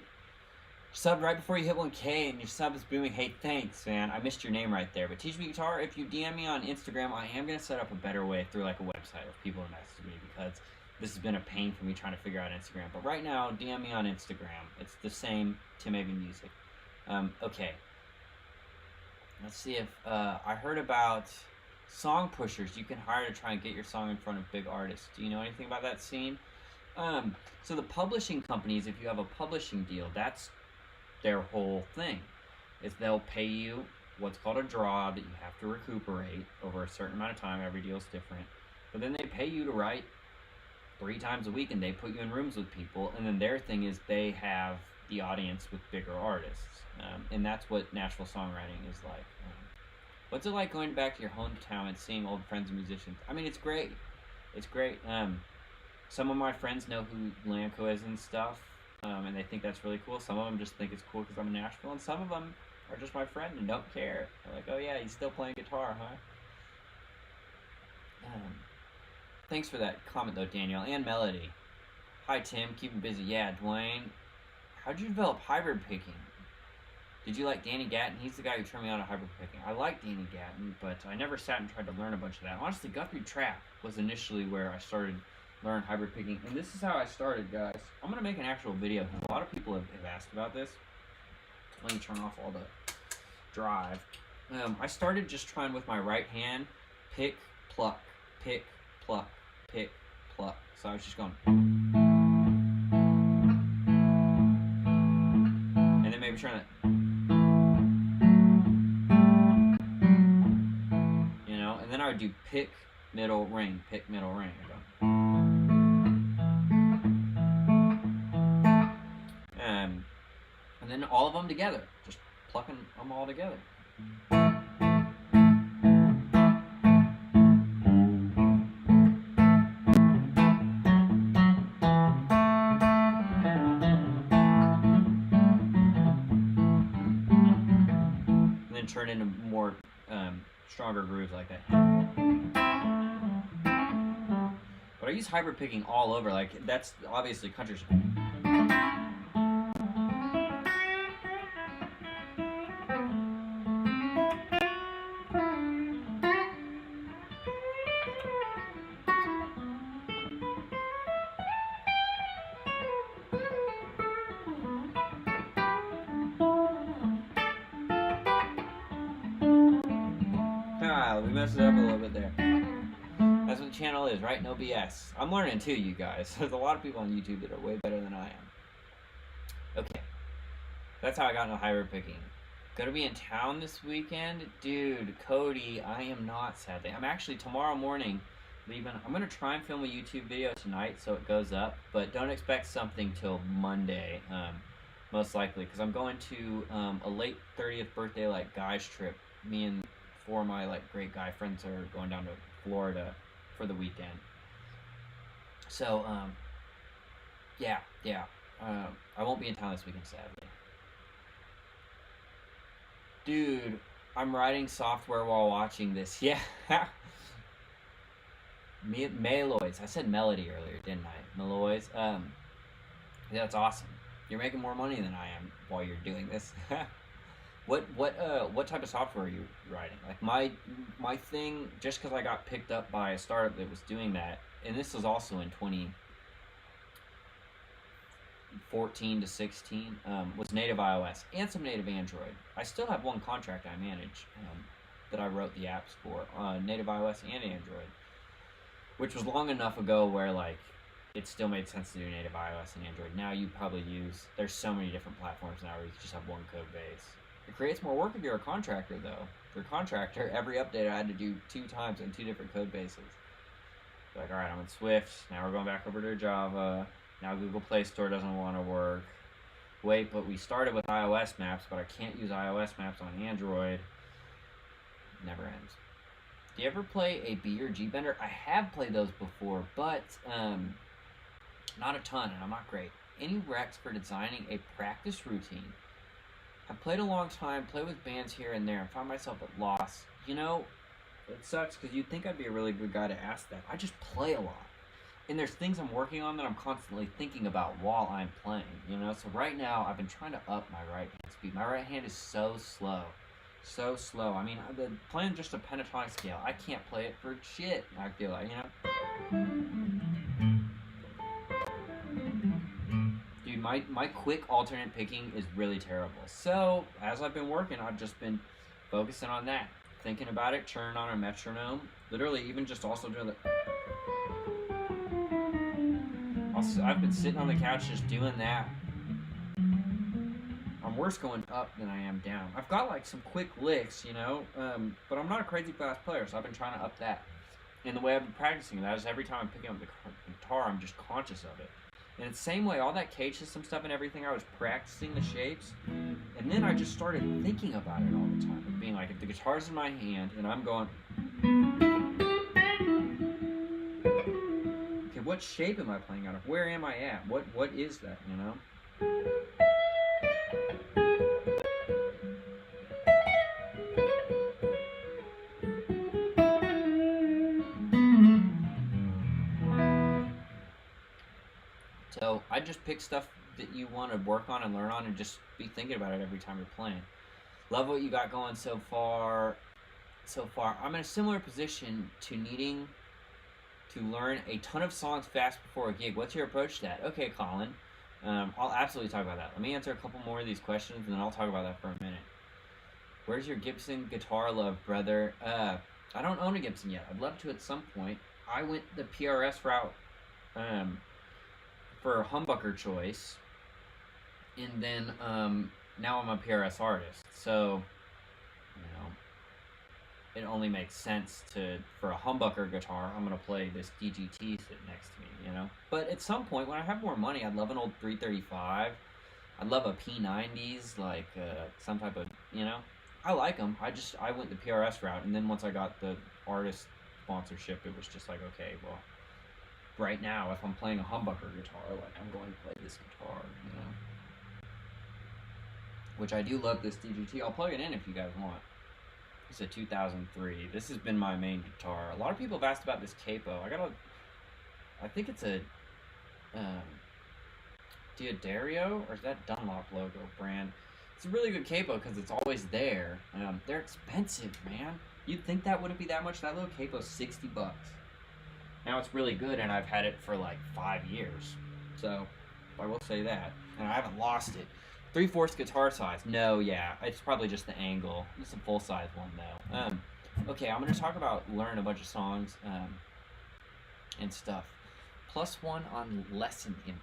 sub right before you hit 1K and your sub is booming. Hey, thanks, man. I missed your name right there. But Teach Me Guitar, if you DM me on Instagram, I am going to set up a better way through like a website of people to message me, because this has been a pain for me trying to figure out Instagram. But right now, DM me on Instagram. It's the same, Tim Avey Music. Okay. Let's see if I heard about song pushers you can hire to try and get your song in front of big artists. Do you know anything about that scene? So the publishing companies, if you have a publishing deal, that's their whole thing. Is they'll pay you what's called a draw that you have to recuperate over a certain amount of time. Every deal's different. But then they pay you to write 3 times a week, and they put you in rooms with people, and then their thing is they have the audience with bigger artists. And that's what Nashville songwriting is like. What's it like going back to your hometown and seeing old friends and musicians? I mean, it's great. It's great. Some of my friends know who Lanco is and stuff, and they think that's really cool. Some of them just think it's cool because I'm in Nashville, and some of them are just my friend and don't care. They're like, oh yeah, he's still playing guitar, huh? Thanks for that comment though, Daniel and Melody. Hi Tim, keep him busy. Yeah, Dwayne. How'd you develop hybrid picking? Did you like Danny Gatton? He's the guy who turned me on to hybrid picking. I like Danny Gatton, but I never sat and tried to learn a bunch of that. Honestly, Guthrie Trap was initially where I started learn hybrid picking, and this is how I started, guys. I'm gonna make an actual video because a lot of people have asked about this. Let me turn off all the drive. I started just trying with my right hand, pick, pluck, pick, pluck, pick, pluck. So I was just going, and then maybe trying to, you know, and then I would do pick, middle, ring, pick, middle, ring. I go, and then all of them together, just plucking them all together. And then turn into more stronger grooves like that. But I use hybrid picking all over, like that's obviously country. We messed it up a little bit there. That's what the channel is, right? No BS. I'm learning too, you guys. There's a lot of people on YouTube that are way better than I am. Okay. That's how I got into hybrid picking. Gonna be in town this weekend? Dude, Cody, I am not, sadly. I'm actually tomorrow morning leaving. I'm gonna try and film a YouTube video tonight so it goes up, but don't expect something till Monday, most likely, because I'm going to a late 30th birthday like guys trip. Me and 4 of my like great guy friends are going down to Florida for the weekend. So yeah. I won't be in town this weekend, sadly. Dude, I'm writing software while watching this. Yeah. Meloids. I said melody earlier, didn't I? Meloids. Yeah, that's awesome. You're making more money than I am while you're doing this. What type of software are you writing? Like my thing, just because I got picked up by a startup that was doing that, and this was also in 2014 to 16, was native iOS and some native Android. I still have one contract I manage that I wrote the apps for, native iOS and Android, which was long enough ago where like it still made sense to do native iOS and Android. Now you probably there's so many different platforms now where you just have one code base. It creates more work if you're a contractor, though. For a contractor, every update I had to do 2 times on 2 different code bases. Like, all right, I'm in Swift. Now we're going back over to Java. Now Google Play Store doesn't want to work. Wait, but we started with iOS maps, but I can't use iOS maps on Android. Never ends. Do you ever play a B or G bender? I have played those before, but not a ton, and I'm not great. Any recs for designing a practice routine? I've played a long time, played with bands here and there, and found myself at loss. You know, It sucks because you'd think I'd be a really good guy to ask that. I just play a lot. And there's things I'm working on that I'm constantly thinking about while I'm playing, you know? So right now, I've been trying to up my right hand speed. My right hand is so slow. So slow. I mean, playing just a pentatonic scale, I can't play it for shit, I feel like, you know? Dude, my quick alternate picking is really terrible. So, as I've been working, I've just been focusing on that. Thinking about it, turning on a metronome. Literally, even just also doing the... I've been sitting on the couch just doing that. I'm worse going up than I am down. I've got like some quick licks, you know, but I'm not a crazy fast player, so I've been trying to up that. And the way I've been practicing that is every time I'm picking up the guitar, I'm just conscious of it. And the same way, all that cage system stuff and everything, I was practicing the shapes, and then I just started thinking about it all the time, and being like, if the guitar's in my hand and I'm going, okay, what shape am I playing out of? Where am I at? What is that, you know? So I just pick stuff that you want to work on and learn on and just be thinking about it every time you're playing. Love what you got going so far. I'm in a similar position to needing to learn a ton of songs fast before a gig. What's your approach to that? Okay, Colin. I'll absolutely talk about that. Let me answer a couple more of these questions and then I'll talk about that for a minute. Where's your Gibson guitar love, brother? I don't own a Gibson yet. I'd love to at some point. I went the PRS route for a humbucker choice, and then now I'm a PRS artist, so you know it only makes sense for a humbucker guitar I'm gonna play this DGT sitting next to me, you know. But at some point when I have more money, I'd love an old 335. I'd love a P90s, like some type of, you know, I like them. I went the PRS route, and then once I got the artist sponsorship, it was just like, okay, well, right now, if I'm playing a humbucker guitar, like, I'm going to play this guitar, you know. Which I do love this DGT. I'll plug it in if you guys want. It's a 2003. This has been my main guitar. A lot of people have asked about this capo. I think it's a Diodario, or is that Dunlop logo brand? It's a really good capo because it's always there. They're expensive, man. You'd think that wouldn't be that much. That little capo's $60. Now it's really good, and I've had it for like 5 years. So, I will say that. And I haven't lost it. 3/4 guitar size. No, yeah. It's probably just the angle. It's a full-size one, though. Okay, I'm going to talk about learn a bunch of songs and stuff. +1 on lesson info.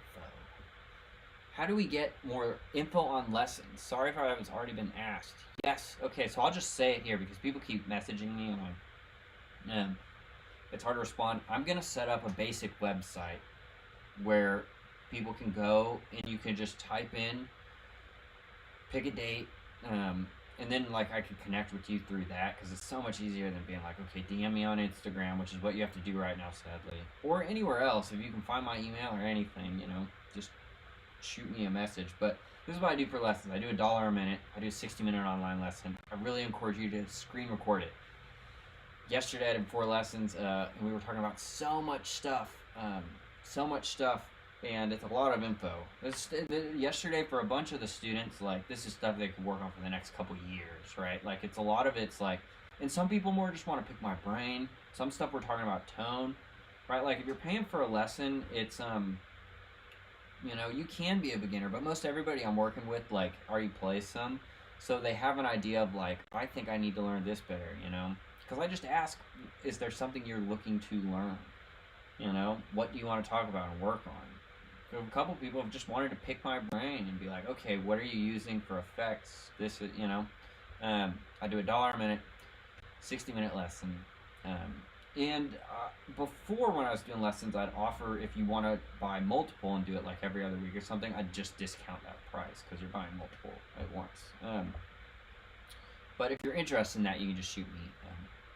How do we get more info on lessons? Sorry if it's already been asked. Yes. Okay, so I'll just say it here because people keep messaging me, and it's hard to respond. I'm going to set up a basic website where people can go and you can just type in, pick a date, and then like I could connect with you through that because it's so much easier than being like, okay, DM me on Instagram, which is what you have to do right now, sadly. Or anywhere else. If you can find my email or anything, you know, just shoot me a message. But this is what I do for lessons. I do $1 a minute. I do a 60-minute online lesson. I really encourage you to screen record it. Yesterday I did 4 lessons, and we were talking about so much stuff, and it's a lot of info. Yesterday for a bunch of the students, like, this is stuff they could work on for the next couple years, right? Like, it's a lot of it's like, and some people more just want to pick my brain. Some stuff we're talking about tone, right? Like, if you're paying for a lesson, it's, you know, you can be a beginner, but most everybody I'm working with, like, already plays some, so they have an idea of, like, I think I need to learn this better, you know? Because I just ask, is there something you're looking to learn? You know, what do you want to talk about and work on? So a couple people have just wanted to pick my brain and be like, okay, what are you using for effects? This is, you know, I do $1 a minute, 60-minute lesson. And before, when I was doing lessons, I'd offer, if you want to buy multiple and do it like every other week or something, I'd just discount that price because you're buying multiple at once. But if you're interested in that, you can just shoot me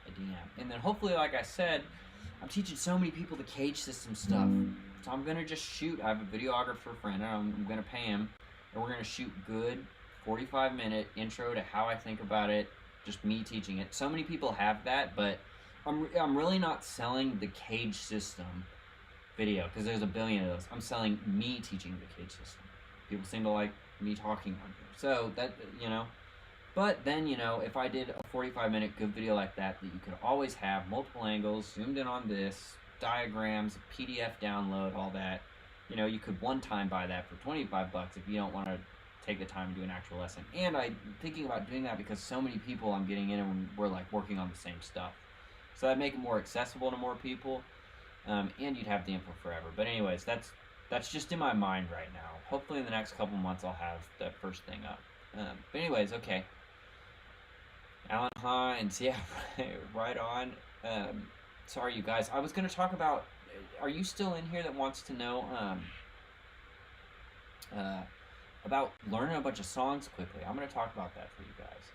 a DM. And then hopefully, like I said, I'm teaching so many people the cage system stuff. So I'm going to just shoot. I have a videographer friend, and I'm going to pay him. And we're going to shoot good 45-minute intro to how I think about it, just me teaching it. So many people have that, but I'm really not selling the cage system video because there's a billion of those. I'm selling me teaching the cage system. People seem to like me talking on here, so that, you know. But then, you know, if I did a 45-minute good video like that you could always have multiple angles, zoomed in on this, diagrams, PDF download, all that, you know, you could one time buy that for 25 bucks if you don't want to take the time to do an actual lesson. And I'm thinking about doing that because so many people I'm getting in and we're like working on the same stuff. So that'd make it more accessible to more people, and you'd have the info forever. But anyways, that's just in my mind right now. Hopefully in the next couple months I'll have that first thing up. But anyways, okay. Alan Hines, yeah, right on. Sorry, you guys. I was going to talk about, are you still in here that wants to know about learning a bunch of songs quickly? I'm going to talk about that for you guys.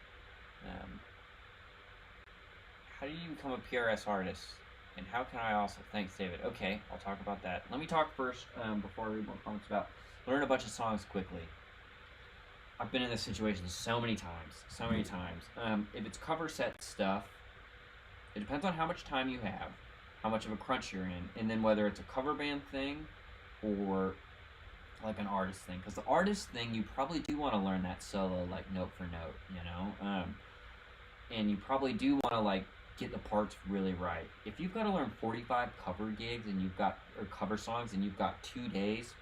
How do you become a PRS artist? And how can I also, thanks David. Okay, I'll talk about that. Let me talk first, before I read more comments, about learn a bunch of songs quickly. I've been in this situation so many times. If it's cover set stuff, it depends on how much time you have, how much of a crunch you're in, and then whether it's a cover band thing or like an artist thing. Because the artist thing, you probably do want to learn that solo, like note for note, you know? And you probably do want to like get the parts really right. If you've got to learn 45 cover gigs and you've got, or cover songs, and you've got 2 days,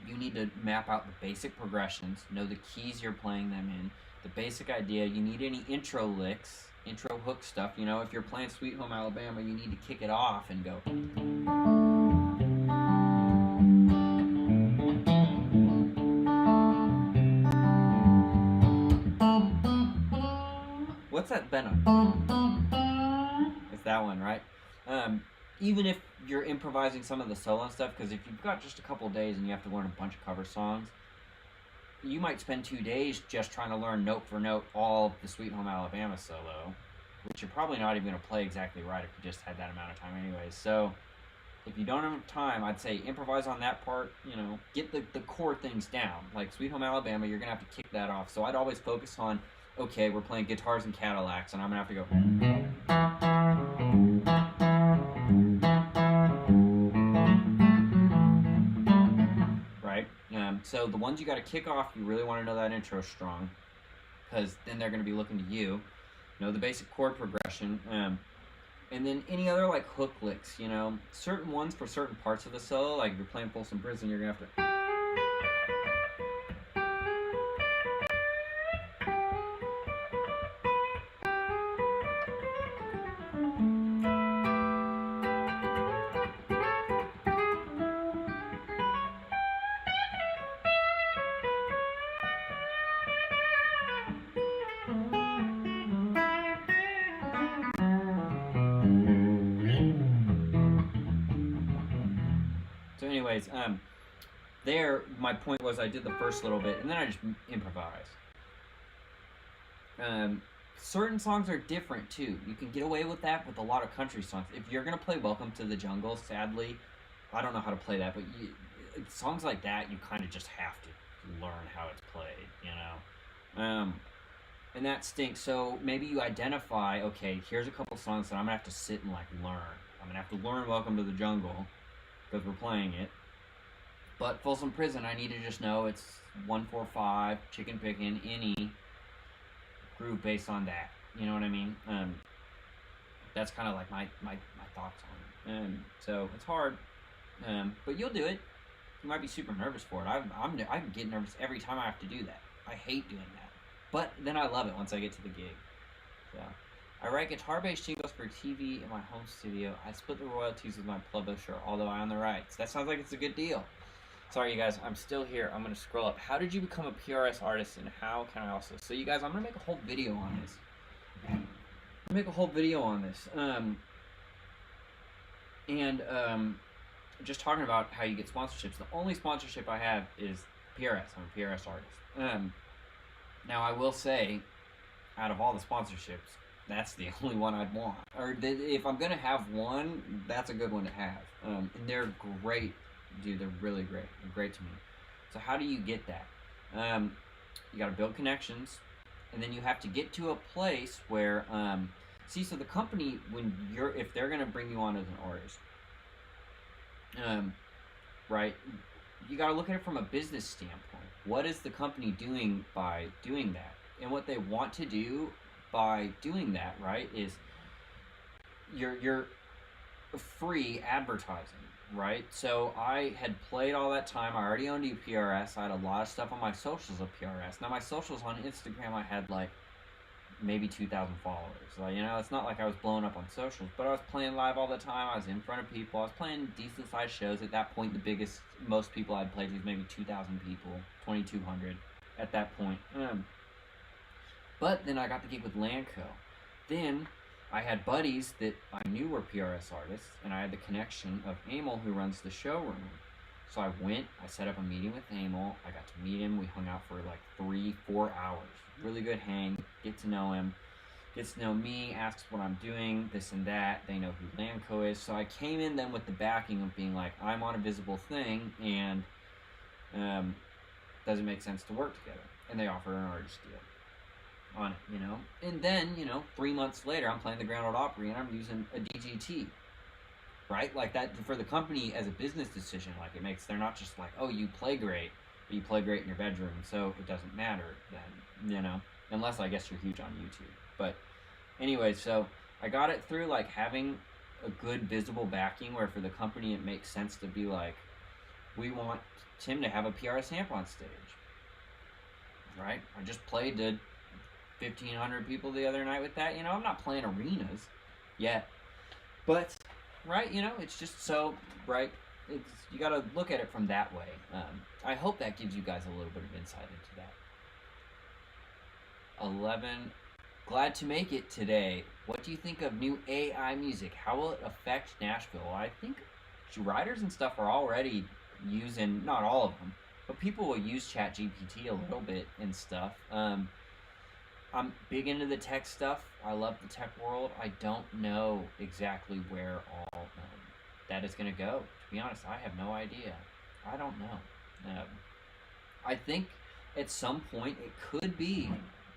you need to map out the basic progressions, know the keys you're playing them in, the basic idea. You need any intro licks, intro hook stuff. You know, if you're playing Sweet Home Alabama, you need to kick it off and go. What's that been on? It's that one, right? Even if you're improvising some of the solo stuff, because if you've got just a couple days and you have to learn a bunch of cover songs, you might spend 2 days just trying to learn note for note all of the Sweet Home Alabama solo, which you're probably not even going to play exactly right if you just had that amount of time anyways. So if you don't have time, I'd say improvise on that part, you know, get the core things down. Like Sweet Home Alabama, you're going to have to kick that off. So I'd always focus on, okay, we're playing guitars and Cadillacs, and I'm going to have to go. Right? So the ones you got to kick off, you really want to know that intro strong, because then they're going to be looking to you. Know the basic chord progression, and then any other like hook licks, you know, certain ones for certain parts of the solo. Like if you're playing Folsom Prison, you're going to have to. So anyways, there, my point was I did the first little bit, and then I just improvised. Certain songs are different, too. You can get away with that with a lot of country songs. If you're going to play Welcome to the Jungle, sadly, I don't know how to play that, but songs like that, you kind of just have to learn how it's played, you know? And that stinks. So maybe you identify, okay, here's a couple songs that I'm going to have to sit and, like, learn. I'm going to have to learn Welcome to the Jungle, because we're playing it. But Folsom Prison, I need to just know it's 1-4-5, chicken picking, any groove based on that. You know what I mean? That's kind of like my thoughts on it. So it's hard, but you'll do it. You might be super nervous for it. I get nervous every time I have to do that. I hate doing that, but then I love it once I get to the gig. So I write guitar-based jingles for TV in my home studio. I split the royalties with my publisher, although I own the rights. That sounds like it's a good deal. Sorry, you guys, I'm still here. I'm going to scroll up. How did you become a PRS artist, and how can I also... So, you guys, I'm going to make a whole video on this. Just talking about how you get sponsorships. The only sponsorship I have is PRS. I'm a PRS artist. Now, I will say, out of all the sponsorships, that's the only one I'd want. Or if I'm going to have one, that's a good one to have. And they're great. Dude, they're really great. They're great to me. So how do you get that? You got to build connections, and then you have to get to a place where See, so the company, if they're gonna bring you on as an artist, right, you got to look at it from a business standpoint. What is the company doing by doing that? And what they want to do by doing that, right, is you're free advertising, right? So I had played all that time. I already owned a PRS. I had a lot of stuff on my socials of PRS. Now my socials on Instagram, I had like maybe 2,000 followers. Like, you know, it's not like I was blowing up on socials, but I was playing live all the time. I was in front of people. I was playing decent sized shows. At that point, most people I'd played was maybe 2,000 people, 2,200 at that point. But then I got the gig with Landco. Then I had buddies that I knew were PRS artists, and I had the connection of Emil, who runs the showroom. So I went, I set up a meeting with Emil. I got to meet him. We hung out for like 3-4 hours. Really good hang, get to know him, gets to know me, asks what I'm doing, this and that. They know who Landco is. So I came in then with the backing of being like, I'm on a visible thing, and doesn't make sense to work together. And they offer an artist deal on it, you know. And then, you know, 3 months later, I'm playing the Grand Ole Opry, and I'm using a DGT. Right? Like that, for the company as a business decision, like it makes, they're not just like, oh, you play great, but you play great in your bedroom, so it doesn't matter then, you know, unless I guess you're huge on YouTube. But anyway, so I got it through like having a good visible backing, where for the company it makes sense to be like, we want Tim to have a PRS amp on stage, right? I just played to 1,500 people the other night with that. You know, I'm not playing arenas yet, but right, you know, it's just so, right, it's, you got to look at it from that way. I hope that gives you guys a little bit of insight into that. 11, glad to make it today. What do you think of new AI music? How will it affect Nashville? I think writers and stuff are already using, not all of them, but people will use ChatGPT a little bit and stuff. I'm big into the tech stuff. I love the tech world. I don't know exactly where all that is going to go. To be honest, I have no idea. I don't know. I think at some point it could be.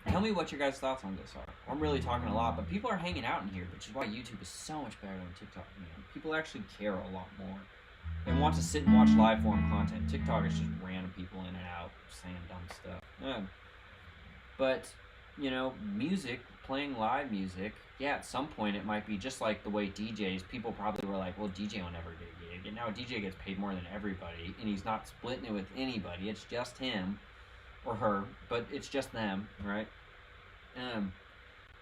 Tell me what your guys' thoughts on this are. I'm really talking a lot, but people are hanging out in here, which is why YouTube is so much better than TikTok. Man. People actually care a lot more. They want to sit and watch live form content. TikTok is just random people in and out saying dumb stuff. But you know, music, playing live music, yeah, at some point it might be just like the way DJs, people probably were like, well, DJ will never get a gig. And now a DJ gets paid more than everybody, and he's not splitting it with anybody. It's just him or her, but it's just them, right?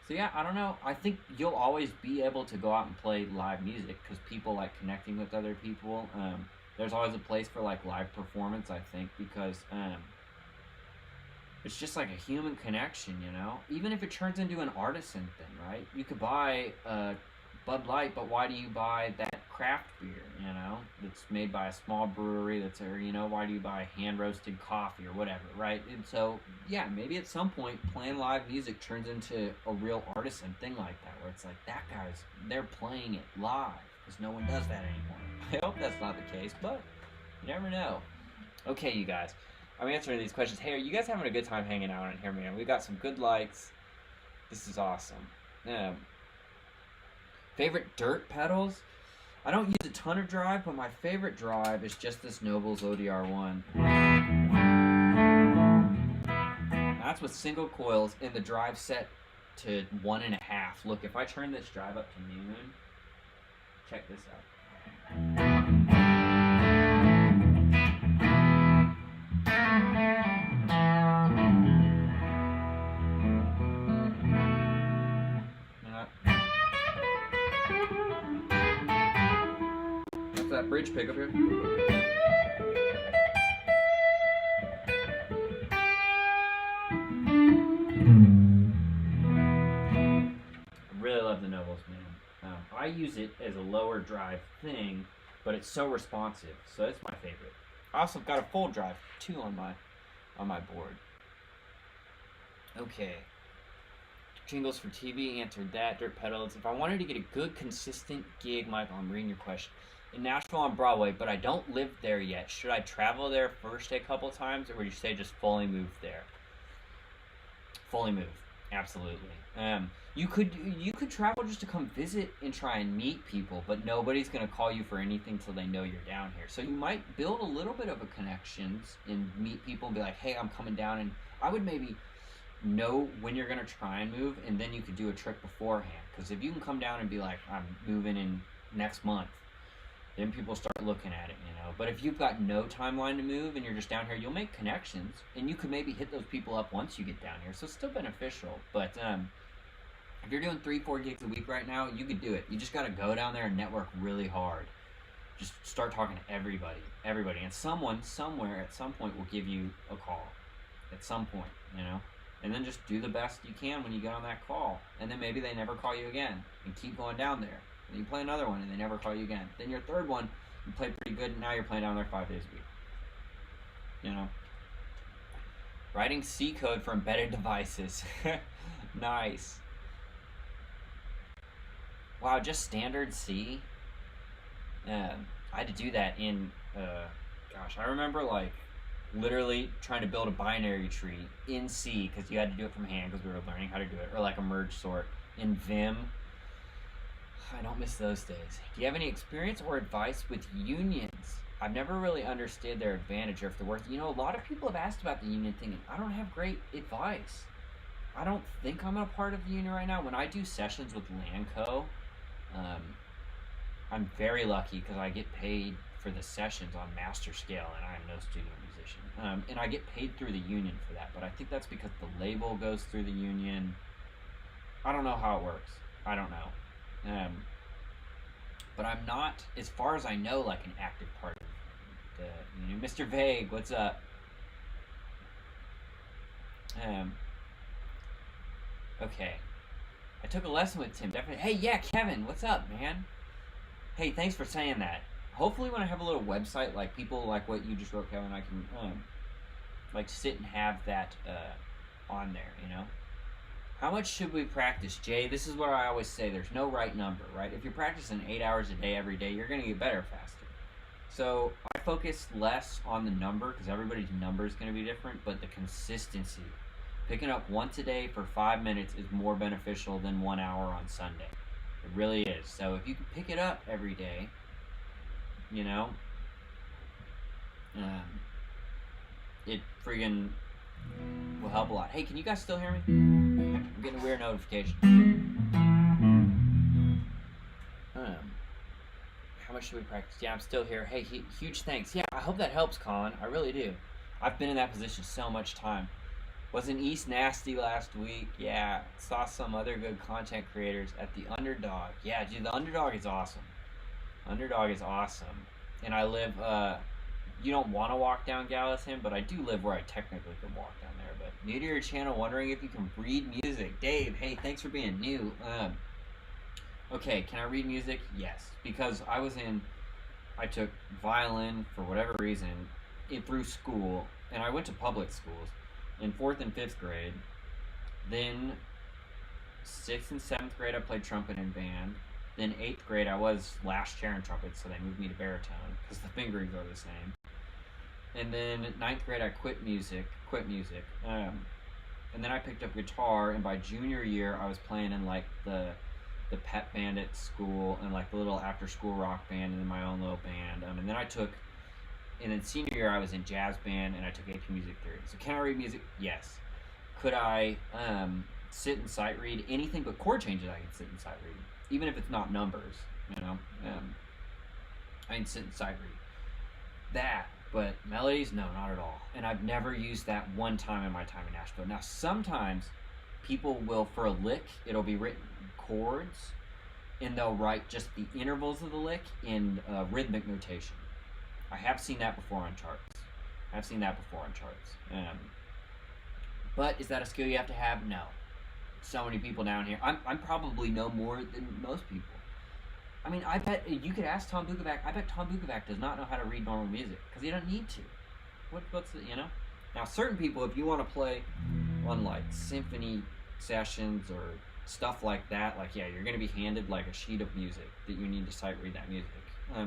So yeah, I don't know. I think you'll always be able to go out and play live music because people like connecting with other people. There's always a place for like live performance, I think, because it's just like a human connection, you know? Even if it turns into an artisan thing, right? You could buy Bud Light, but why do you buy that craft beer, you know? That's made by a small brewery, or, you know, why do you buy hand-roasted coffee or whatever, right? And so, yeah, maybe at some point playing live music turns into a real artisan thing like that, where it's like, they're playing it live, because no one does that anymore. I hope that's not the case, but you never know. Okay, you guys. I'm answering these questions. Hey, are you guys having a good time hanging out in here, man? We got some good likes. This is awesome. Favorite dirt pedals? I don't use a ton of drive, but my favorite drive is just this Noble's ODR1. That's with single coils, and the drive set to 1.5. Look, if I turn this drive up to noon, check this out. That bridge pickup here. I really love the Nobles, man. I use it as a lower drive thing, but it's so responsive, so it's my favorite. I also got a full drive too on my board. Okay. Jingles for TV, answered that. Dirt pedals. If I wanted to get a good, consistent gig, Michael, I'm reading your question. In Nashville on Broadway, but I don't live there yet. Should I travel there first a couple times, or would you say just fully move there? Fully move. Absolutely. You could travel just to come visit and try and meet people, but nobody's gonna call you for anything till they know you're down here. So you might build a little bit of a connections and meet people and be like, "Hey, I'm coming down," and I would maybe know when you're gonna try and move, and then you could do a trip beforehand. Because if you can come down and be like, "I'm moving in next month," then people start looking at it. But if you've got no timeline to move and you're just down here, you'll make connections, and you could maybe hit those people up once you get down here. So it's still beneficial. But if you're doing 3-4 gigs a week right now, you could do it. You just got to go down there and network really hard. Just start talking to everybody, and someone somewhere at some point will give you a call. At some point. And then just do the best you can when you get on that call, and then maybe they never call you again, and keep going down there. Then you play another one, and they never call you again. Then your third one, you play pretty good, and now you're playing down there 5 days a week. Writing C code for embedded devices. Nice. Wow, just standard C. I had to do that in, I remember literally trying to build a binary tree in C because you had to do it from hand because we were learning how to do it, or like a merge sort in Vim. I don't miss those days. Do you have any experience or advice with unions? I've never really understood their advantage or if they're worth. A lot of people have asked about the union thing, and I don't have great advice. I don't think I'm a part of the union right now. When I do sessions with Lanco, I'm very lucky because I get paid for the sessions on master scale, and I am no studio musician. And I get paid through the union for that, but I think that's because the label goes through the union. I don't know how it works. I don't know. But I'm not, as far as I know, an active part of the union. Mr. Vague, what's up? Okay. I took a lesson with Tim, definitely. Hey, yeah, Kevin, what's up, man? Hey, thanks for saying that. Hopefully when I have a little website, people like what you just wrote, Kevin, I can, sit and have that, on there, How much should we practice, Jay? This is what I always say. There's no right number, right? If you're practicing 8 hours a day every day, you're going to get better faster. So I focus less on the number because everybody's number is going to be different, but the consistency. Picking up once a day for 5 minutes is more beneficial than 1 hour on Sunday. It really is. So if you can pick it up every day, it friggin' will help a lot. Hey, can you guys still hear me? I'm getting a weird notification. How much should we practice? Yeah, I'm still here. Hey, huge thanks. Yeah, I hope that helps, Colin. I really do. I've been in that position so much time. Was in East Nasty last week. Yeah, saw some other good content creators at the Underdog. Yeah, dude, the Underdog is awesome. Underdog is awesome. And I live, you don't want to walk down Gallatin, but I do live where I technically could walk down there. But new to your channel, wondering if you can read music. Dave, hey, thanks for being new. Okay, can I read music? Yes, because I took violin for whatever reason through school, and I went to public schools in 4th and 5th grade. Then 6th and 7th grade, I played trumpet in band. Then 8th grade, I was last chair in trumpet, so they moved me to baritone because the fingerings are the same. And then 9th grade, I quit music. And then I picked up guitar, and by junior year, I was playing in the pep band at school and the little after-school rock band and then my own little band. And then senior year, I was in jazz band, and I took AP Music Theory. So can I read music? Yes. Could I sit and sight read? Anything but chord changes I can sit and sight read. Even if it's not numbers, I can sit and sight read. That, but melodies, no, not at all. And I've never used that one time in my time in Nashville. Now, sometimes people will, for a lick, it'll be written chords, and they'll write just the intervals of the lick in rhythmic notation. I have seen that before on charts. But is that a skill you have to have? No. So many people down here. I'm probably no more than most people. I mean, I bet you could ask Tom Bukovac. I bet Tom Bukovac does not know how to read normal music because he doesn't need to. What's the, Now, certain people, if you want to play on symphony sessions or stuff like that, you're going to be handed a sheet of music that you need to sight read that music.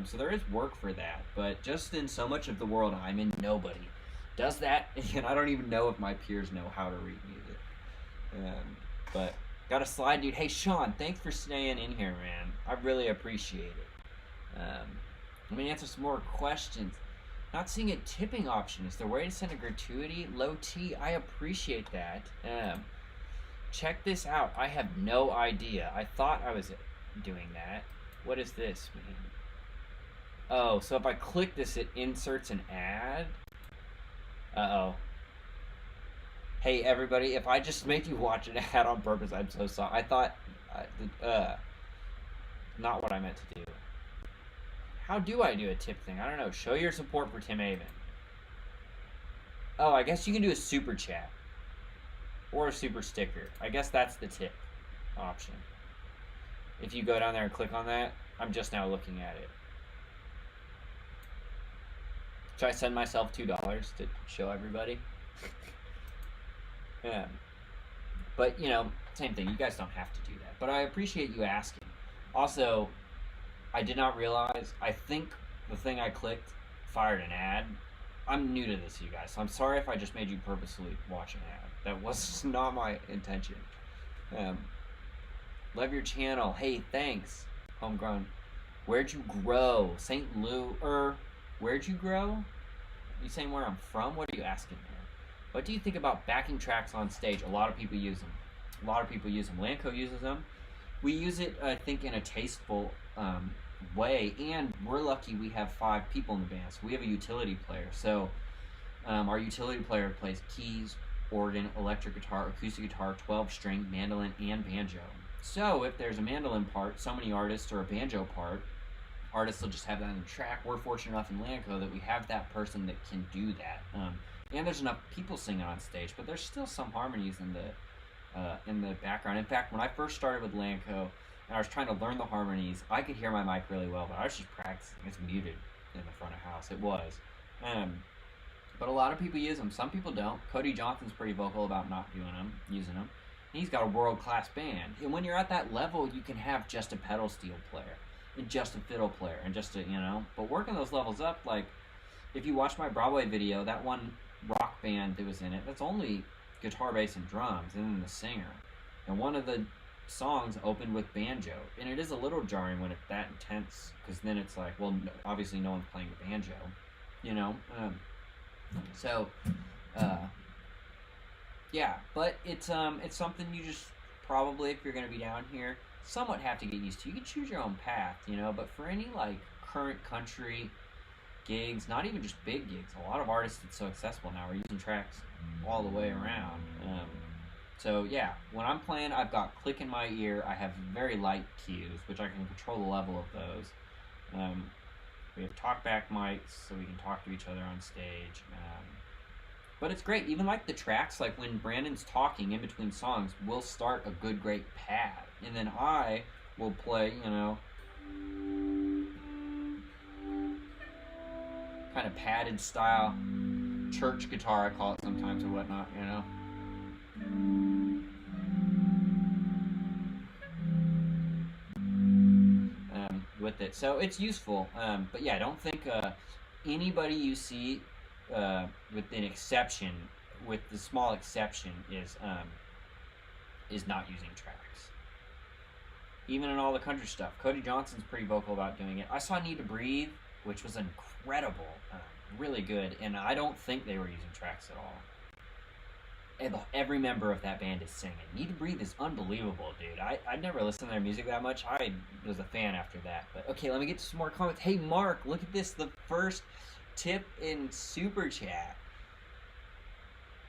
So there is work for that, but just in so much of the world I'm in, nobody does that, and I don't even know if my peers know how to read music. But got a slide, dude. Hey, Sean, thanks for staying in here, man. I really appreciate it. Let me answer some more questions. Not seeing a tipping option. Is there a way to send a gratuity? Low T, I appreciate that. Check this out. I have no idea. I thought I was doing that. What does this mean? Oh, so if I click this, it inserts an ad? Uh-oh. Hey, everybody, if I just made you watch an ad on purpose, I'm so sorry. I thought, not what I meant to do. How do I do a tip thing? I don't know. Show your support for Tim Avon. Oh, I guess you can do a super chat. Or a super sticker. I guess that's the tip option. If you go down there and click on that, I'm just now looking at it. Should I send myself $2 to show everybody? Yeah. But, you know, same thing. You guys don't have to do that. But I appreciate you asking. Also, I did not realize, I think the thing I clicked fired an ad. I'm new to this, you guys, so I'm sorry if I just made you purposely watch an ad. That was not my intention. Love your channel. Hey, thanks. Homegrown. Where'd you grow? St. Louis. Where'd you grow? You saying where I'm from? What are you asking here? What do you think about backing tracks on stage? A lot of people use them. Lanco uses them. We use it, I think, in a tasteful way, and we're lucky we have 5 people in the band. So we have a utility player. So our utility player plays keys, organ, electric guitar, acoustic guitar, 12-string, mandolin, and banjo. So if there's a mandolin part, so many artists, or a banjo part, artists will just have that on the track. We're fortunate enough in Lanco that we have that person that can do that. And there's enough people singing on stage, but there's still some harmonies in the background. In fact, when I first started with Lanco and I was trying to learn the harmonies, I could hear my mic really well, but I was just practicing. It's muted in the front of house. It was. But a lot of people use them. Some people don't. Cody Johnson's pretty vocal about not doing them, using them. He's got a world-class band. And when you're at that level, you can have just a pedal steel player and just a fiddle player and just a, you know. But working those levels up, like, if you watch my Broadway video, that one rock band that was in it, that's only guitar, bass, and drums, and then the singer. And one of the songs opened with banjo. And it is a little jarring when it's that intense, because then it's like, well, obviously no one's playing the banjo, you know? Yeah, but it's something you just probably, if you're going to be down here, somewhat have to get used to. You can choose your own path, you know, but for any, like, current country gigs, not even just big gigs, a lot of artists that's so accessible now are using tracks all the way around. So yeah, when I'm playing, I've got click in my ear. I have very light cues, which I can control the level of those. We have talkback mics, so we can talk to each other on stage. But it's great, even like the tracks, like when Brandon's talking in between songs, we'll start a good, great pad. And then I will play, you know, kind of padded style church guitar, I call it sometimes, or whatnot, you know. With it, so it's useful. But yeah, I don't think anybody you see, with an exception, with the small exception, is not using tracks. Even in all the country stuff, Cody Johnson's pretty vocal about doing it. I saw Need to Breathe, which was incredible, really good, and I don't think they were using tracks at all. Every member of that band is singing. Need to Breathe is unbelievable, dude. I'd never listened to their music that much. I was a fan after that. But okay, let me get to some more comments. Hey, Mark, look at this. The first tip in Super Chat.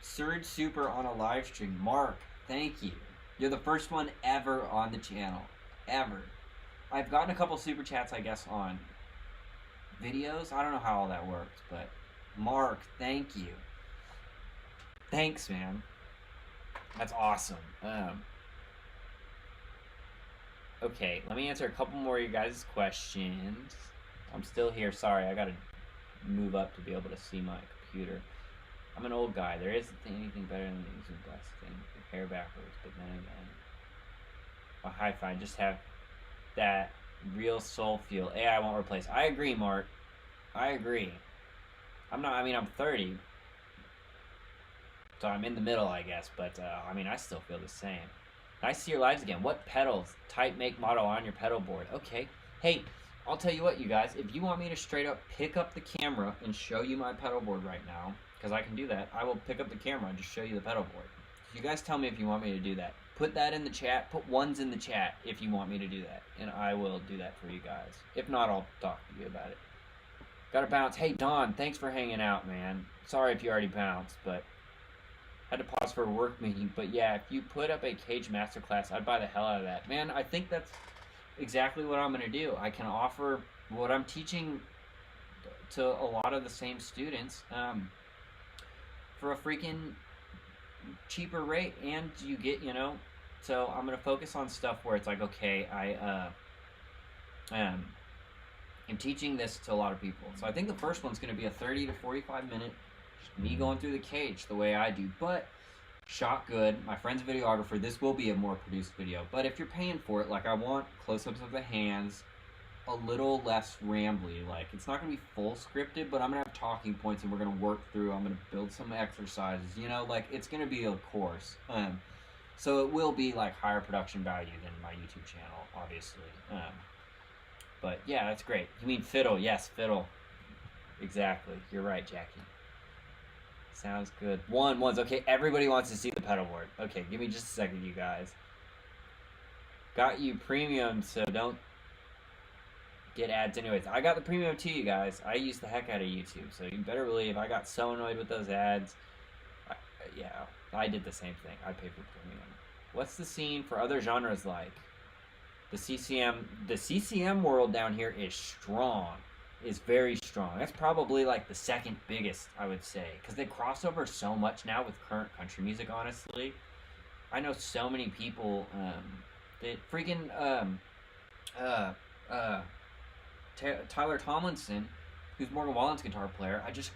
Surge Super on a live stream. Mark, thank you. You're the first one ever on the channel. Ever. I've gotten a couple Super Chats, I guess, on videos. I don't know how all that works, but Mark, thank you. Thanks, man. That's awesome. Okay, let me answer a couple more of you guys' questions. I'm still here. Sorry, I gotta move up to be able to see my computer. I'm an old guy. There isn't anything better than using blasting your hair backwards, but then again, a hi-fi, just have that real soul feel. AI won't replace. I agree, Mark. I agree. I'm 30. So I'm in the middle, I guess, but I mean, I still feel the same. Nice to see your lives again. What pedals? Type, make, model on your pedal board. Okay. Hey, I'll tell you what, you guys. If you want me to straight up pick up the camera and show you my pedal board right now, because I can do that, I will pick up the camera and just show you the pedal board. You guys tell me if you want me to do that. Put that in the chat. Put ones in the chat if you want me to do that, and I will do that for you guys. If not, I'll talk to you about it. Gotta bounce. Hey, Don, thanks for hanging out, man. Sorry if you already bounced, but had to pause for a work meeting. But yeah, if you put up a cage masterclass, I'd buy the hell out of that. Man, I think that's exactly what I'm going to do. I can offer what I'm teaching to a lot of the same students for a freaking cheaper rate, and you get, so I'm going to focus on stuff where it's like, okay, I'm teaching this to a lot of people. So I think the first one's going to be a 30 to 45 minute me going through the cage the way I do, but shot good. My friend's a videographer. This will be a more produced video, but if you're paying for it, like, I want close-ups of the hands, a little less rambly. Like, it's not going to be full scripted, but I'm going to have talking points and we're going to work through. I'm going to build some exercises, like, it's going to be a course. So it will be like higher production value than my YouTube channel, obviously. But yeah, that's great. You mean fiddle? Yes, fiddle. Exactly. You're right, Jackie. Sounds good. Ones. Okay, everybody wants to see the pedal board. Okay, give me just a second, you guys. Got you premium, so don't get ads anyways. I got the premium too, you guys. I use the heck out of YouTube, so you better believe I got so annoyed with those ads. Yeah, I did the same thing. I paid for premium. What's the scene for other genres like? The CCM world down here is strong. Is very strong. That's probably like the second biggest, I would say, because they cross over so much now with current country music. Honestly, I know so many people that freaking Tyler Tomlinson, who's Morgan Wallen's guitar player. I just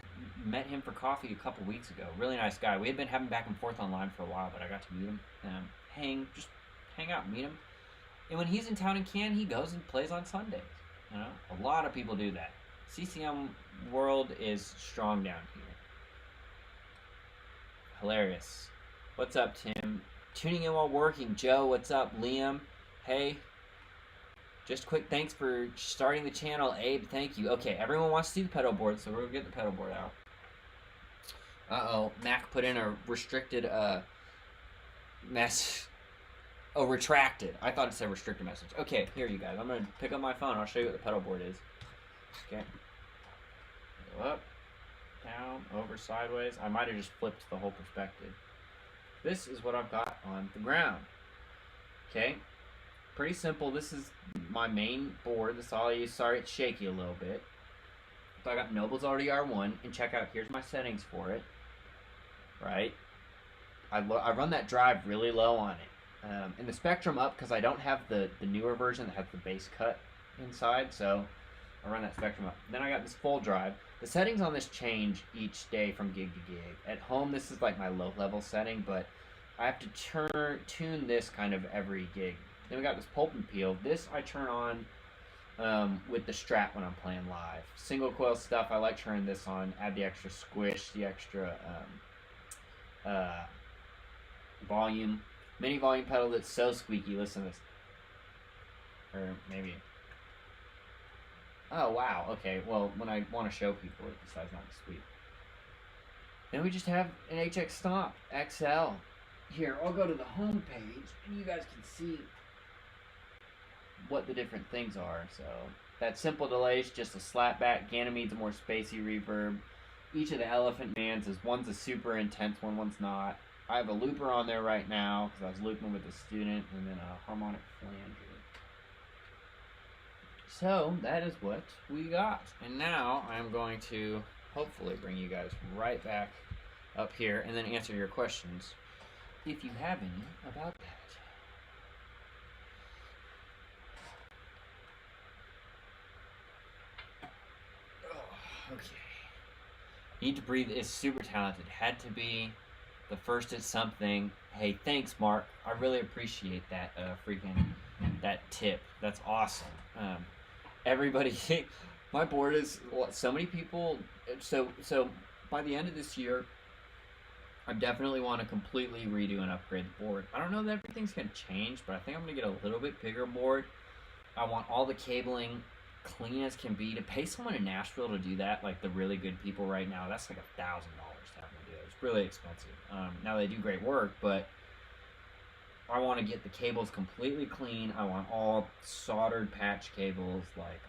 met him for coffee a couple weeks ago. Really nice guy. We had been having back and forth online for a while, but I got to meet him, hang out, meet him. And when he's in town and can, he goes and plays on Sundays. A lot of people do that. CCM world is strong down here. Hilarious. What's up, Tim? Tuning in while working. Joe, what's up? Liam, hey. Just quick thanks for starting the channel. Abe, thank you. Okay, everyone wants to see the pedal board, so we're going to get the pedal board out. Uh-oh, Mac put in a restricted mess. Oh, retracted. I thought it said restricted message. Okay, here you guys. I'm going to pick up my phone. I'll show you what the pedal board is. Okay. Go up, down, over, sideways. I might have just flipped the whole perspective. This is what I've got on the ground. Okay. Pretty simple. This is my main board. This is all I use. Sorry, it's shaky a little bit. So I got Noble's RDR1. And check out, here's my settings for it. Right? I run that drive really low on it. And the Spectrum up because I don't have the newer version that has the bass cut inside, so I run that Spectrum up. Then I got this full drive. The settings on this change each day from gig to gig. At home, this is like my low level setting, but I have to tune this kind of every gig. Then we got this Pulp and Peel. This I turn on with the Strat when I'm playing live. Single coil stuff, I like turning this on. Add the extra squish, the extra volume. Mini volume pedal that's so squeaky. Listen to this. Or maybe. Oh, wow. Okay, well, when I want to show people, it decides not to squeak. Then we just have an HX Stomp XL. Here, I'll go to the home page, and you guys can see what the different things are. So, that simple delay is just a slapback. Ganymede's a more spacey reverb. Each of the Elephant Mans is, one's a super intense one, one's not. I have a looper on there right now because I was looping with a student, and then a harmonic flanger. So that is what we got. And now I'm going to hopefully bring you guys right back up here and then answer your questions if you have any about that. Oh, okay. Need to Breathe is super talented. Had to be the first at something. Hey, thanks, Mark. I really appreciate that that tip. That's awesome. Everybody, my board is so many people. So by the end of this year, I definitely want to completely redo and upgrade the board. I don't know that everything's going to change, but I think I'm going to get a little bit bigger board. I want all the cabling clean as can be. To pay someone in Nashville to do that, like the really good people right now, that's like $1,000 to have them do it. It's really expensive. Now they do great work, but I want to get the cables completely clean. I want all soldered patch cables. Like,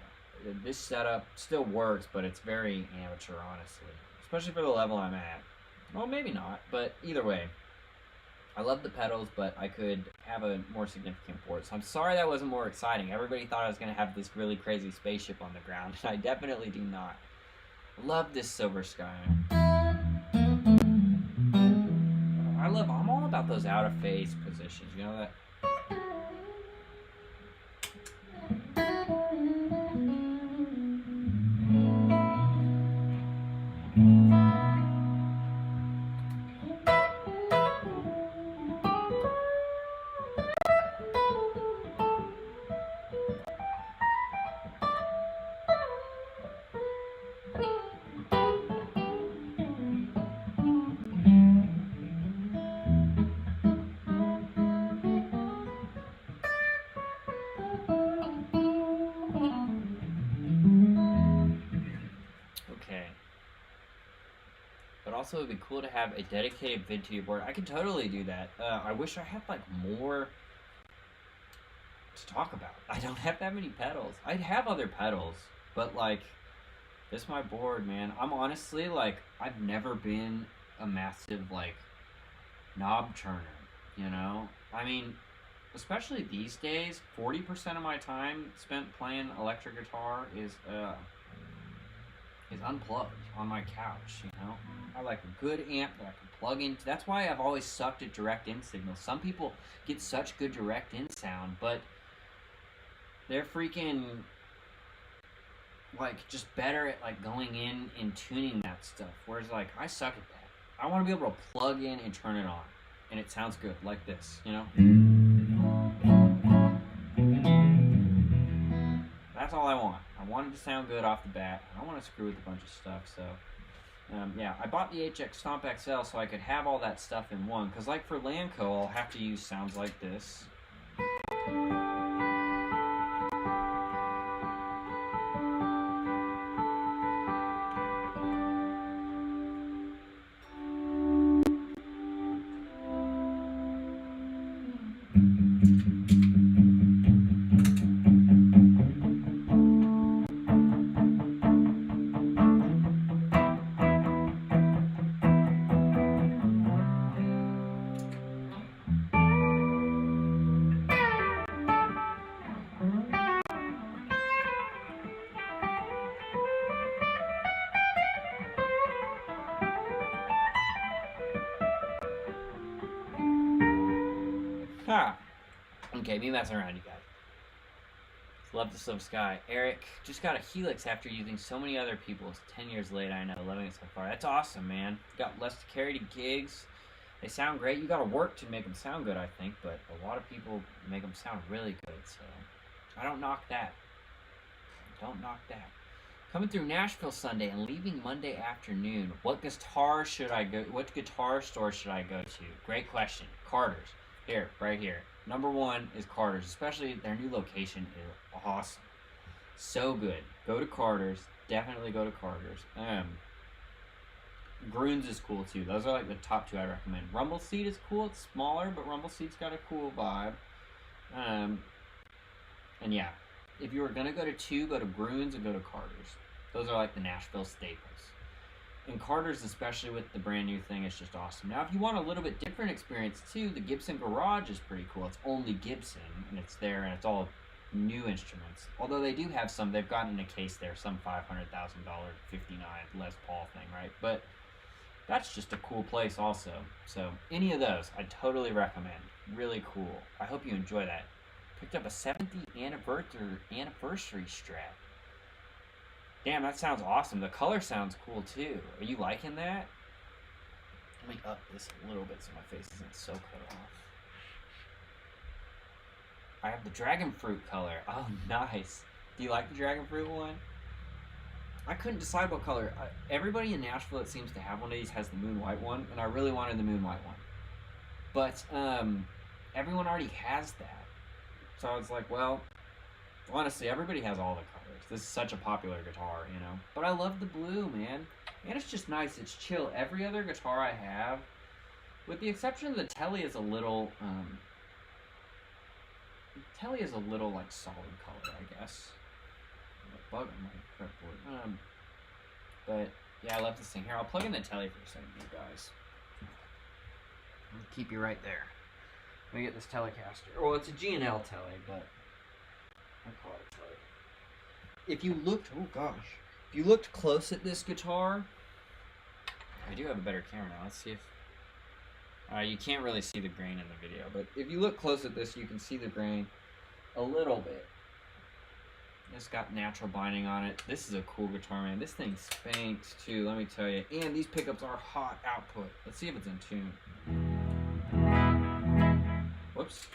this setup still works, but it's very amateur, honestly, especially for the level I'm at. Well, maybe not, but either way, I love the pedals, but I could have a more significant board. So I'm sorry that wasn't more exciting. Everybody thought I was going to have this really crazy spaceship on the ground, and I definitely do not. I love this Silver Sky. I'm all about those out of phase positions, you know that? Okay. But also, it'd be cool to have a dedicated vid to your board. I could totally do that. I wish I had, like, more to talk about. I don't have that many pedals. I'd have other pedals, but, like, this is my board, man. I'm honestly, like, I've never been a massive, like, knob turner, you know? I mean, especially these days, 40% of my time spent playing electric guitar is unplugged on my couch, you know? I like a good amp that I can plug into. That's why I've always sucked at direct in signals. Some people get such good direct in sound, but they're freaking, like, just better at, like, going in and tuning that stuff. Whereas, like, I suck at that. I want to be able to plug in and turn it on, and it sounds good, like this, you know? That's all I want. I want it to sound good off the bat. I don't want to screw with a bunch of stuff, so... yeah, I bought the HX Stomp XL so I could have all that stuff in one. Because, like, for Landco, I'll have to use sounds like this. Ha! Okay, me messing around, you guys. Love the Silver Sky. Eric just got a Helix after using so many other people's. 10 years later, I know. Loving it so far. That's awesome, man. Got less to carry to gigs. They sound great. You got to work to make them sound good, I think, but a lot of people make them sound really good, so I don't knock that. Don't knock that. Coming through Nashville Sunday and leaving Monday afternoon. What guitar should I go? What guitar store should I go to? Great question. Carter's. Here, right here. Number one is Carter's, especially their new location is awesome. So good. Go to Carter's. Definitely go to Carter's. Groons is cool too. Those are like the top two I recommend. Rumble Seat is cool. It's smaller, but Rumble Seat's got a cool vibe. And yeah, if you were gonna go to two, go to Groons and go to Carter's. Those are like the Nashville staples. And Carter's, especially with the brand new thing, is just awesome. Now, if you want a little bit different experience too, the Gibson Garage is pretty cool. It's only Gibson, and it's there, and it's all new instruments. Although they do have some, they've gotten in a case there, some $500,000 59 Les Paul thing, right? But that's just a cool place also. So any of those, I totally recommend. Really cool. I hope you enjoy that. Picked up a 70th anniversary Strat. Damn, that sounds awesome. The color sounds cool too. Are you liking that? Let me up this a little bit so my face isn't so cut off. I have the dragon fruit color. Oh, nice. Do you like the dragon fruit one? I couldn't decide what color. Everybody in Nashville that seems to have one of these has the moon white one, and I really wanted the moon white one. But everyone already has that. So I was like, well, honestly, everybody has all the colors. This is such a popular guitar, you know. But I love the blue, man. And it's just nice. It's chill. Every other guitar I have, with the exception of the Telly, is a little, like solid color, I guess. Bug on my fretboard. But yeah, I love this thing. Here, I'll plug in the Telly for a second, you guys. I'll keep you right there. Let me get this Telecaster. Well, it's a G&L Telly, but I call it a Telly. If you looked, oh gosh, if you looked close at this guitar, I do have a better camera now. Let's see if you can't really see the grain in the video, but if you look close at this, you can see the grain a little bit. It's got natural binding on it. This is a cool guitar, man. This thing spanks too, let me tell you. And these pickups are hot output. Let's see if it's in tune. Whoops.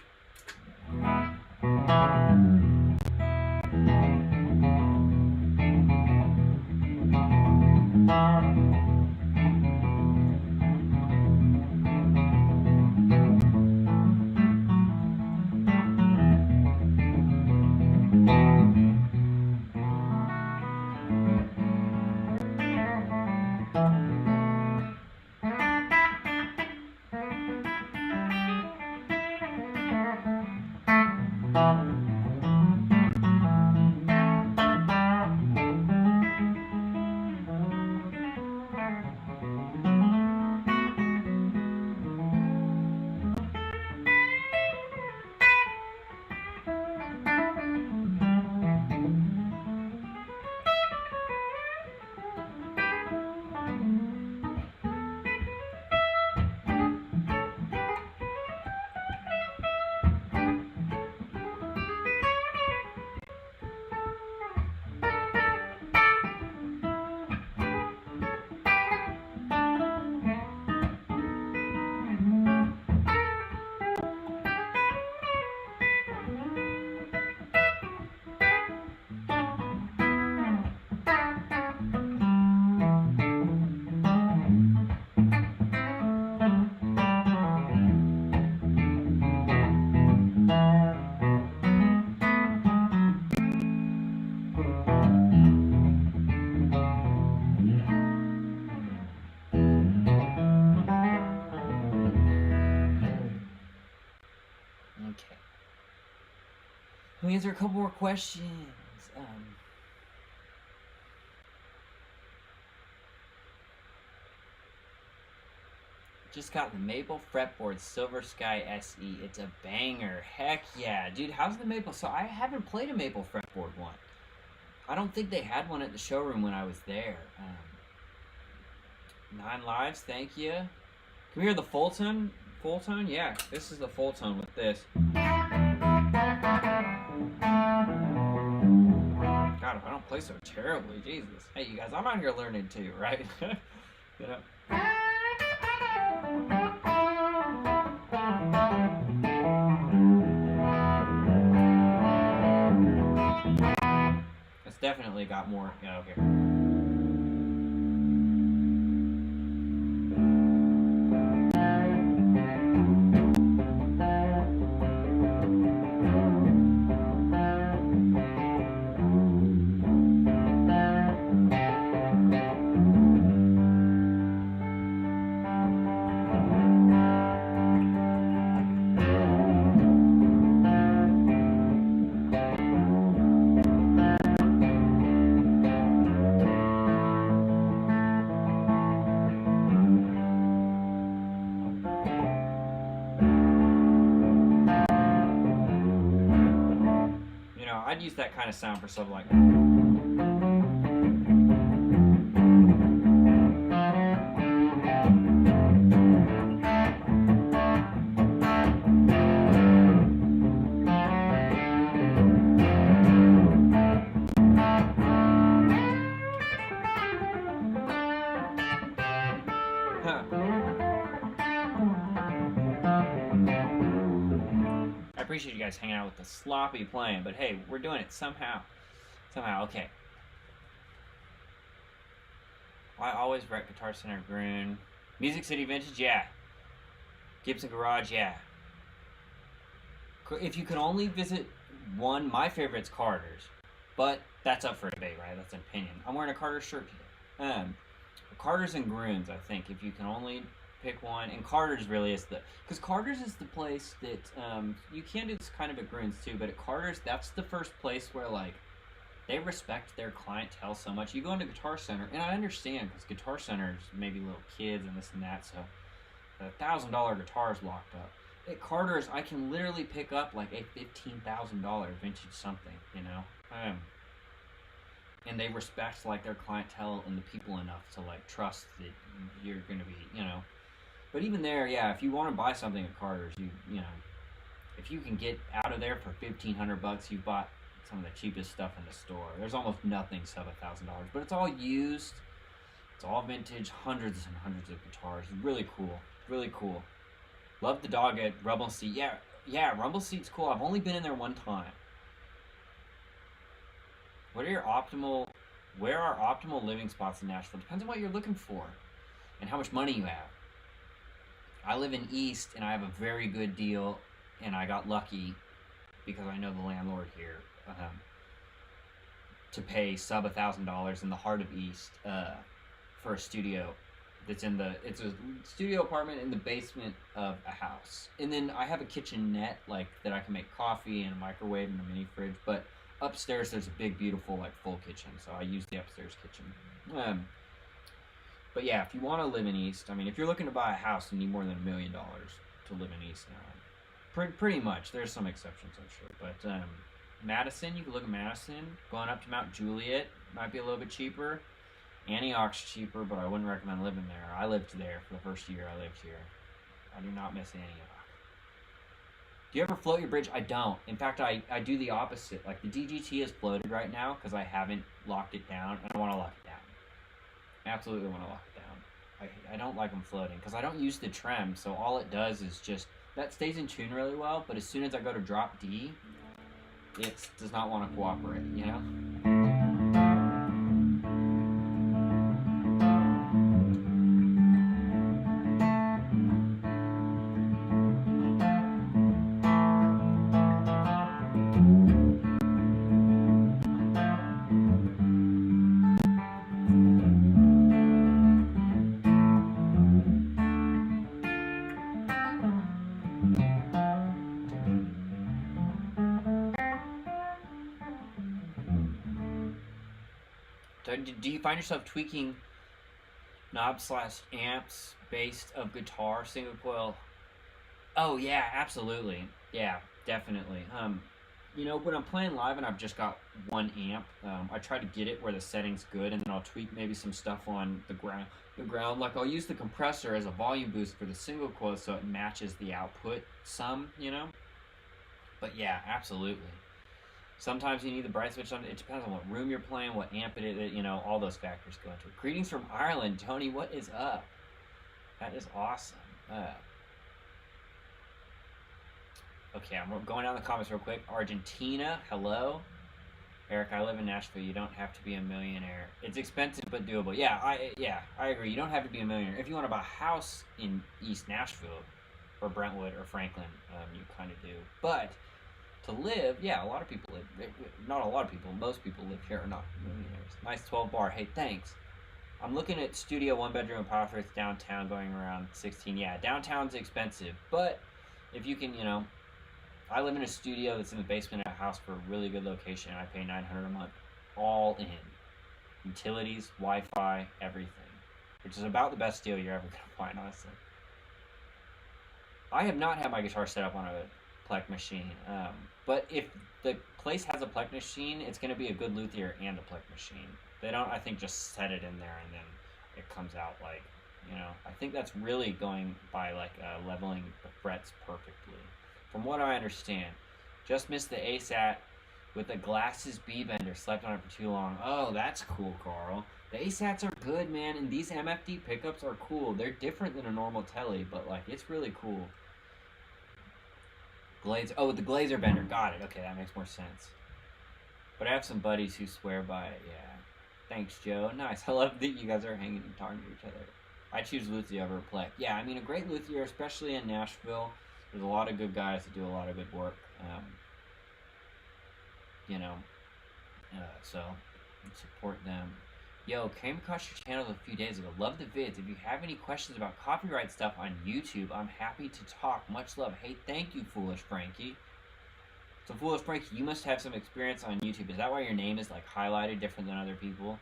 Okay. Let me answer a couple more questions. Just got the Maple Fretboard Silver Sky SE. It's a banger. Heck yeah. Dude, how's the Maple? So I haven't played a Maple Fretboard one. I don't think they had one at the showroom when I was there. 9 Lives, thank you. Can we hear the full tone? Full tone? Yeah, this is the full tone with this. God, I don't play so terribly, Jesus. Hey, you guys, I'm out here learning too, right? You know? It's definitely got more, you know, here. I'd use that kind of sound for something like I appreciate you guys hanging out with the sloppy playing, but hey, we're doing it somehow. Somehow, okay. I always wreck Guitar Center, Groon. Music City Vintage, yeah. Gibson Garage, yeah. If you could only visit one, my favorite's Carter's. But that's up for debate, right? That's an opinion. I'm wearing a Carter's shirt today. Carter's and Groon's, I think, if you can only pick one. And Carter's really is because Carter's is the place that, you can do this kind of at Groon's too, but at Carter's, that's the first place where, like, they respect their clientele so much. You go into Guitar Center, and I understand, because Guitar Center's maybe little kids and this and that, so the $1,000 guitar is locked up. At Carter's, I can literally pick up, like, a $15,000 vintage something, you know? And they respect, like, their clientele and the people enough to, like, trust that you're going to be, you know. But even there, yeah, if you want to buy something at Carter's, you know, if you can get out of there for $1,500, you've bought some of the cheapest stuff in the store. There's almost nothing sub $1,000, but it's all used. It's all vintage, hundreds and hundreds of guitars. Really cool, really cool. Love the dog at Rumble Seat. Yeah, Rumble Seat's cool. I've only been in there one time. Where are optimal living spots in Nashville? Depends on what you're looking for and how much money you have. I live in East, and I have a very good deal, and I got lucky because I know the landlord here to pay sub $1,000 in the heart of East for a studio. It's a studio apartment in the basement of a house, and then I have a kitchenette like that I can make coffee and a microwave and a mini fridge, but upstairs there's a big beautiful like full kitchen, so I use the upstairs kitchen. But yeah, if you want to live in East, I mean, if you're looking to buy a house, you need more than $1 million to live in East now. Pretty much. There's some exceptions, I'm sure, but Madison, you can look at Madison. Going up to Mount Juliet might be a little bit cheaper. Antioch's cheaper, but I wouldn't recommend living there. I lived there for the first year I lived here. I do not miss Antioch. Do you ever float your bridge? I don't. In fact, I do the opposite. Like, the DGT is floated right now because I haven't locked it down, and I want to lock it down. Absolutely want to lock it down. I don't like them floating because I don't use the trem, so all it does is just, that stays in tune really well, but as soon as I go to drop D, it does not want to cooperate, you know? Do you find yourself tweaking knobs/amps based of guitar single coil? Oh yeah, absolutely. Yeah, definitely. You know, when I'm playing live and I've just got one amp, I try to get it where the setting's good, and then I'll tweak maybe some stuff on the ground. Like, I'll use the compressor as a volume boost for the single coil so it matches the output some, you know? But yeah, absolutely. Sometimes you need the bright switch on. It depends on what room you're playing, what amp it is, you know, all those factors go into it. Greetings from Ireland, Tony. What is up? That is awesome. Okay, I'm going down the comments real quick. Argentina, hello. Eric, I live in Nashville. You don't have to be a millionaire. It's expensive but doable. Yeah, I agree. You don't have to be a millionaire. If you want to buy a house in East Nashville or Brentwood or Franklin, you kind of do. But to live, yeah, a lot of people live. Not a lot of people. Most people live here are not millionaires. Nice 12 bar. Hey, thanks. I'm looking at studio, one bedroom apartments downtown, going around 16. Yeah, downtown's expensive, but if you can, you know, I live in a studio that's in the basement of a house for a really good location, and I pay $900 a month, all in. Utilities, Wi-Fi, everything, which is about the best deal you're ever going to find, honestly. I have not had my guitar set up on a Plek machine, but if the place has a Plek machine, it's going to be a good luthier and a Plek machine. They don't, I think, just set it in there and then it comes out like, you know, I think that's really going by like leveling the frets perfectly. From what I understand, just missed the ASAT with the glasses B-bender, slept on it for too long. Oh, that's cool, Carl. The ASATs are good, man, and these MFD pickups are cool. They're different than a normal telly, but like, it's really cool. Oh, the Glazer bender. Got it. Okay, that makes more sense. But I have some buddies who swear by it, yeah. Thanks, Joe. Nice. I love that you guys are hanging and talking to each other. I choose luthier over plec. Yeah, I mean, a great luthier, especially in Nashville. There's a lot of good guys that do a lot of good work. You know, so support them. Yo, came across your channel a few days ago. Love the vids. If you have any questions about copyright stuff on YouTube, I'm happy to talk. Much love. Hey, thank you, Foolish Frankie. So, Foolish Frankie, you must have some experience on YouTube. Is that why your name is like highlighted different than other people?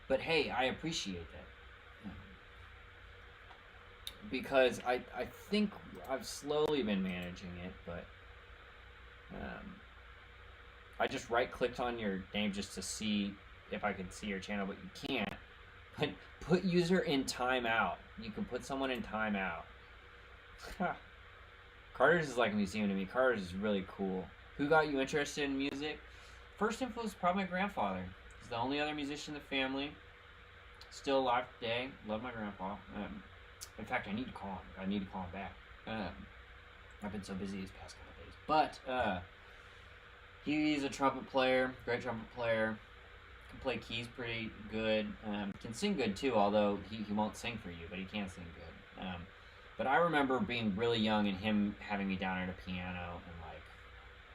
But hey, I appreciate that. Because I think I've slowly been managing it, but I just right-clicked on your name just to see if I could see your channel, but you can't. But put user in timeout. You can put someone in timeout. Carter's is like a museum to me. Carter's is really cool. Who got you interested in music? First influence was probably my grandfather. He's the only other musician in the family. Still alive today. Love my grandpa. In fact, I need to call him. I need to call him back. I've been so busy these past couple days. But he's a trumpet player. Great trumpet player. Can play keys pretty good. Can sing good too, although he won't sing for you, but he can sing good. But I remember being really young and him having me down at a piano and like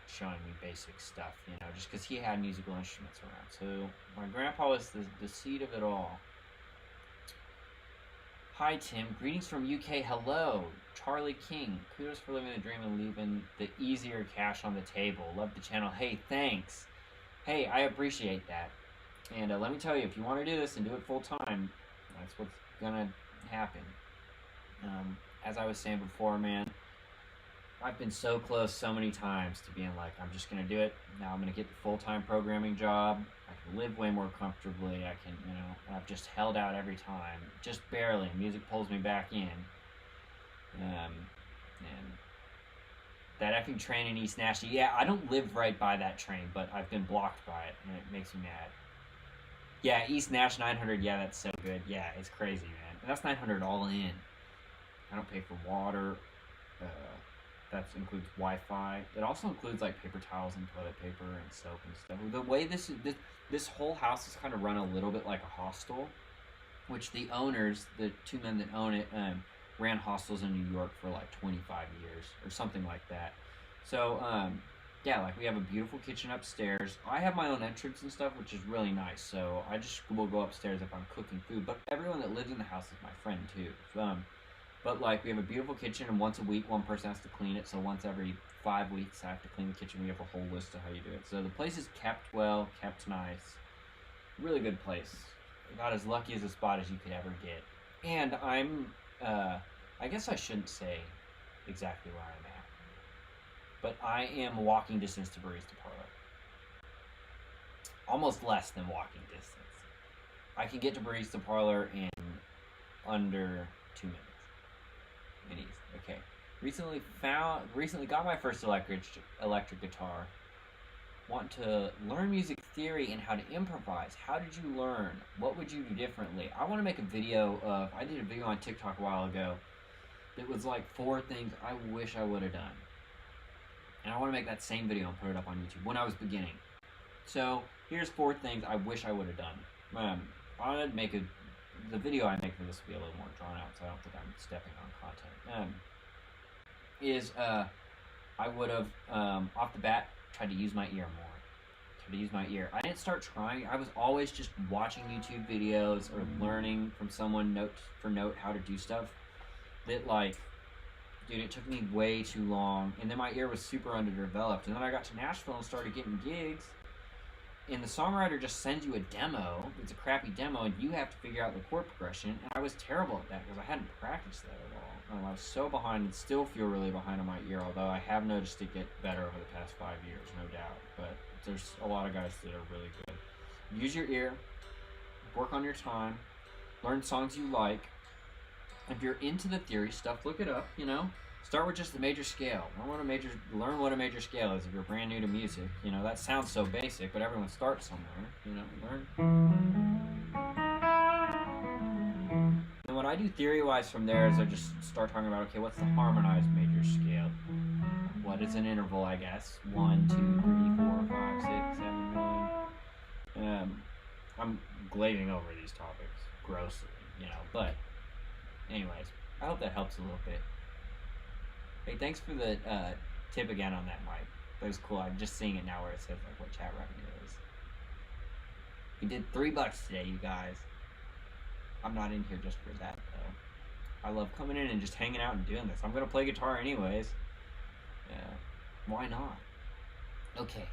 showing me basic stuff, you know, just because he had musical instruments around. So my grandpa was the seed of it all. Hi Tim, greetings from UK. Hello, Charlie King. Kudos for living the dream and leaving the easier cash on the table. Love the channel. Hey, thanks. Hey, I appreciate that. And let me tell you, if you want to do this and do it full time, that's what's gonna happen. As I was saying before, man, I've been so close so many times to being like, I'm just gonna do it. Now I'm gonna get the full-time programming job. I can live way more comfortably. I can, you know, I've just held out every time, just barely. Music pulls me back in. And that effing train in East Nashville, yeah, I don't live right by that train, but I've been blocked by it, and it makes me mad. Yeah, East Nash 900, yeah, that's so good. Yeah, it's crazy, man. And that's 900 all in. I don't pay for water. That includes Wi-Fi. It also includes like paper towels and toilet paper and soap and stuff. The way this whole house is kind of run a little bit like a hostel, which the owners, the two men that own it, ran hostels in New York for like 25 years or something like that. So yeah, like we have a beautiful kitchen upstairs. I have my own entrance and stuff, which is really nice. So I just will go upstairs if I'm cooking food. But everyone that lives in the house is my friend too. But like we have a beautiful kitchen, and once a week one person has to clean it. So once every 5 weeks I have to clean the kitchen. We have a whole list of how you do it. So the place is kept well, kept nice. Really good place. About as lucky as a spot as you could ever get. And I'm, I guess I shouldn't say exactly where I'm at, but I am walking distance to Barista Parlor. Almost less than walking distance. I can get to Barista Parlor in under 2 minutes. It is. Okay. Recently got my first electric guitar. Want to learn music theory and how to improvise. How did you learn? What would you do differently? I want to make a video of, I did a video on TikTok a while ago that was like 4 things I wish I would have done. And I want to make that same video and put it up on YouTube when I was beginning. So here's 4 things I wish I would have done. I would make the video I make for this will be a little more drawn out, so I don't think I'm stepping on content. I would have, off the bat, tried to use my ear more. I didn't start trying. I was always just watching YouTube videos or learning from someone note for note how to do stuff. That like, dude, it took me way too long. And then my ear was super underdeveloped. And then I got to Nashville and started getting gigs. And the songwriter just sends you a demo. It's a crappy demo, and you have to figure out the chord progression. And I was terrible at that because I hadn't practiced that at all. I was so behind and still feel really behind on my ear, although I have noticed it get better over the past 5 years, no doubt. But there's a lot of guys that are really good. Use your ear. Work on your time. Learn songs you like. If you're into the theory stuff, look it up, you know. Start with just the major scale. Learn what a major scale is if you're brand new to music. You know, that sounds so basic, but everyone starts somewhere. You know, learn. And what I do theory-wise from there is I just start talking about, okay, what's the harmonized major scale? What is an interval, I guess? 1, 2, 3, 4, 5, 6, 7, 9. I'm glazing over these topics grossly, but anyways, I hope that helps a little bit. Hey, thanks for the tip again on that mic. That was cool. I'm just seeing it now where it says like what chat revenue is. We did $3 today, you guys. I'm not in here just for that though. I love coming in and just hanging out and doing this. I'm gonna play guitar anyways. Why not? Okay.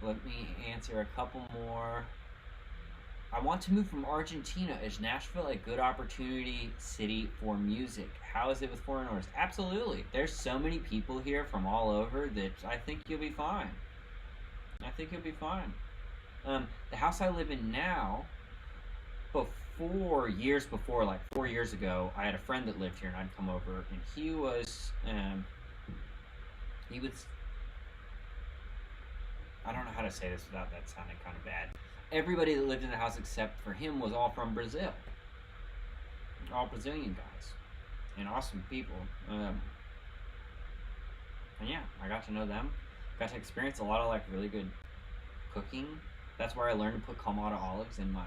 Let me answer a couple more. I want to move from Argentina. Is Nashville a good opportunity city for music? How is it with foreigners? Absolutely. There's so many people here from all over that I think you'll be fine. I think you'll be fine. The house I live in now, years before, like 4 years ago, I had a friend that lived here and I'd come over and he was, I don't know how to say this without that sounding kind of bad. Everybody that lived in the house except for him was all from Brazil. All Brazilian guys. And awesome people. And yeah, I got to know them. Got to experience a lot of like really good cooking. That's where I learned to put Kalamata olives in my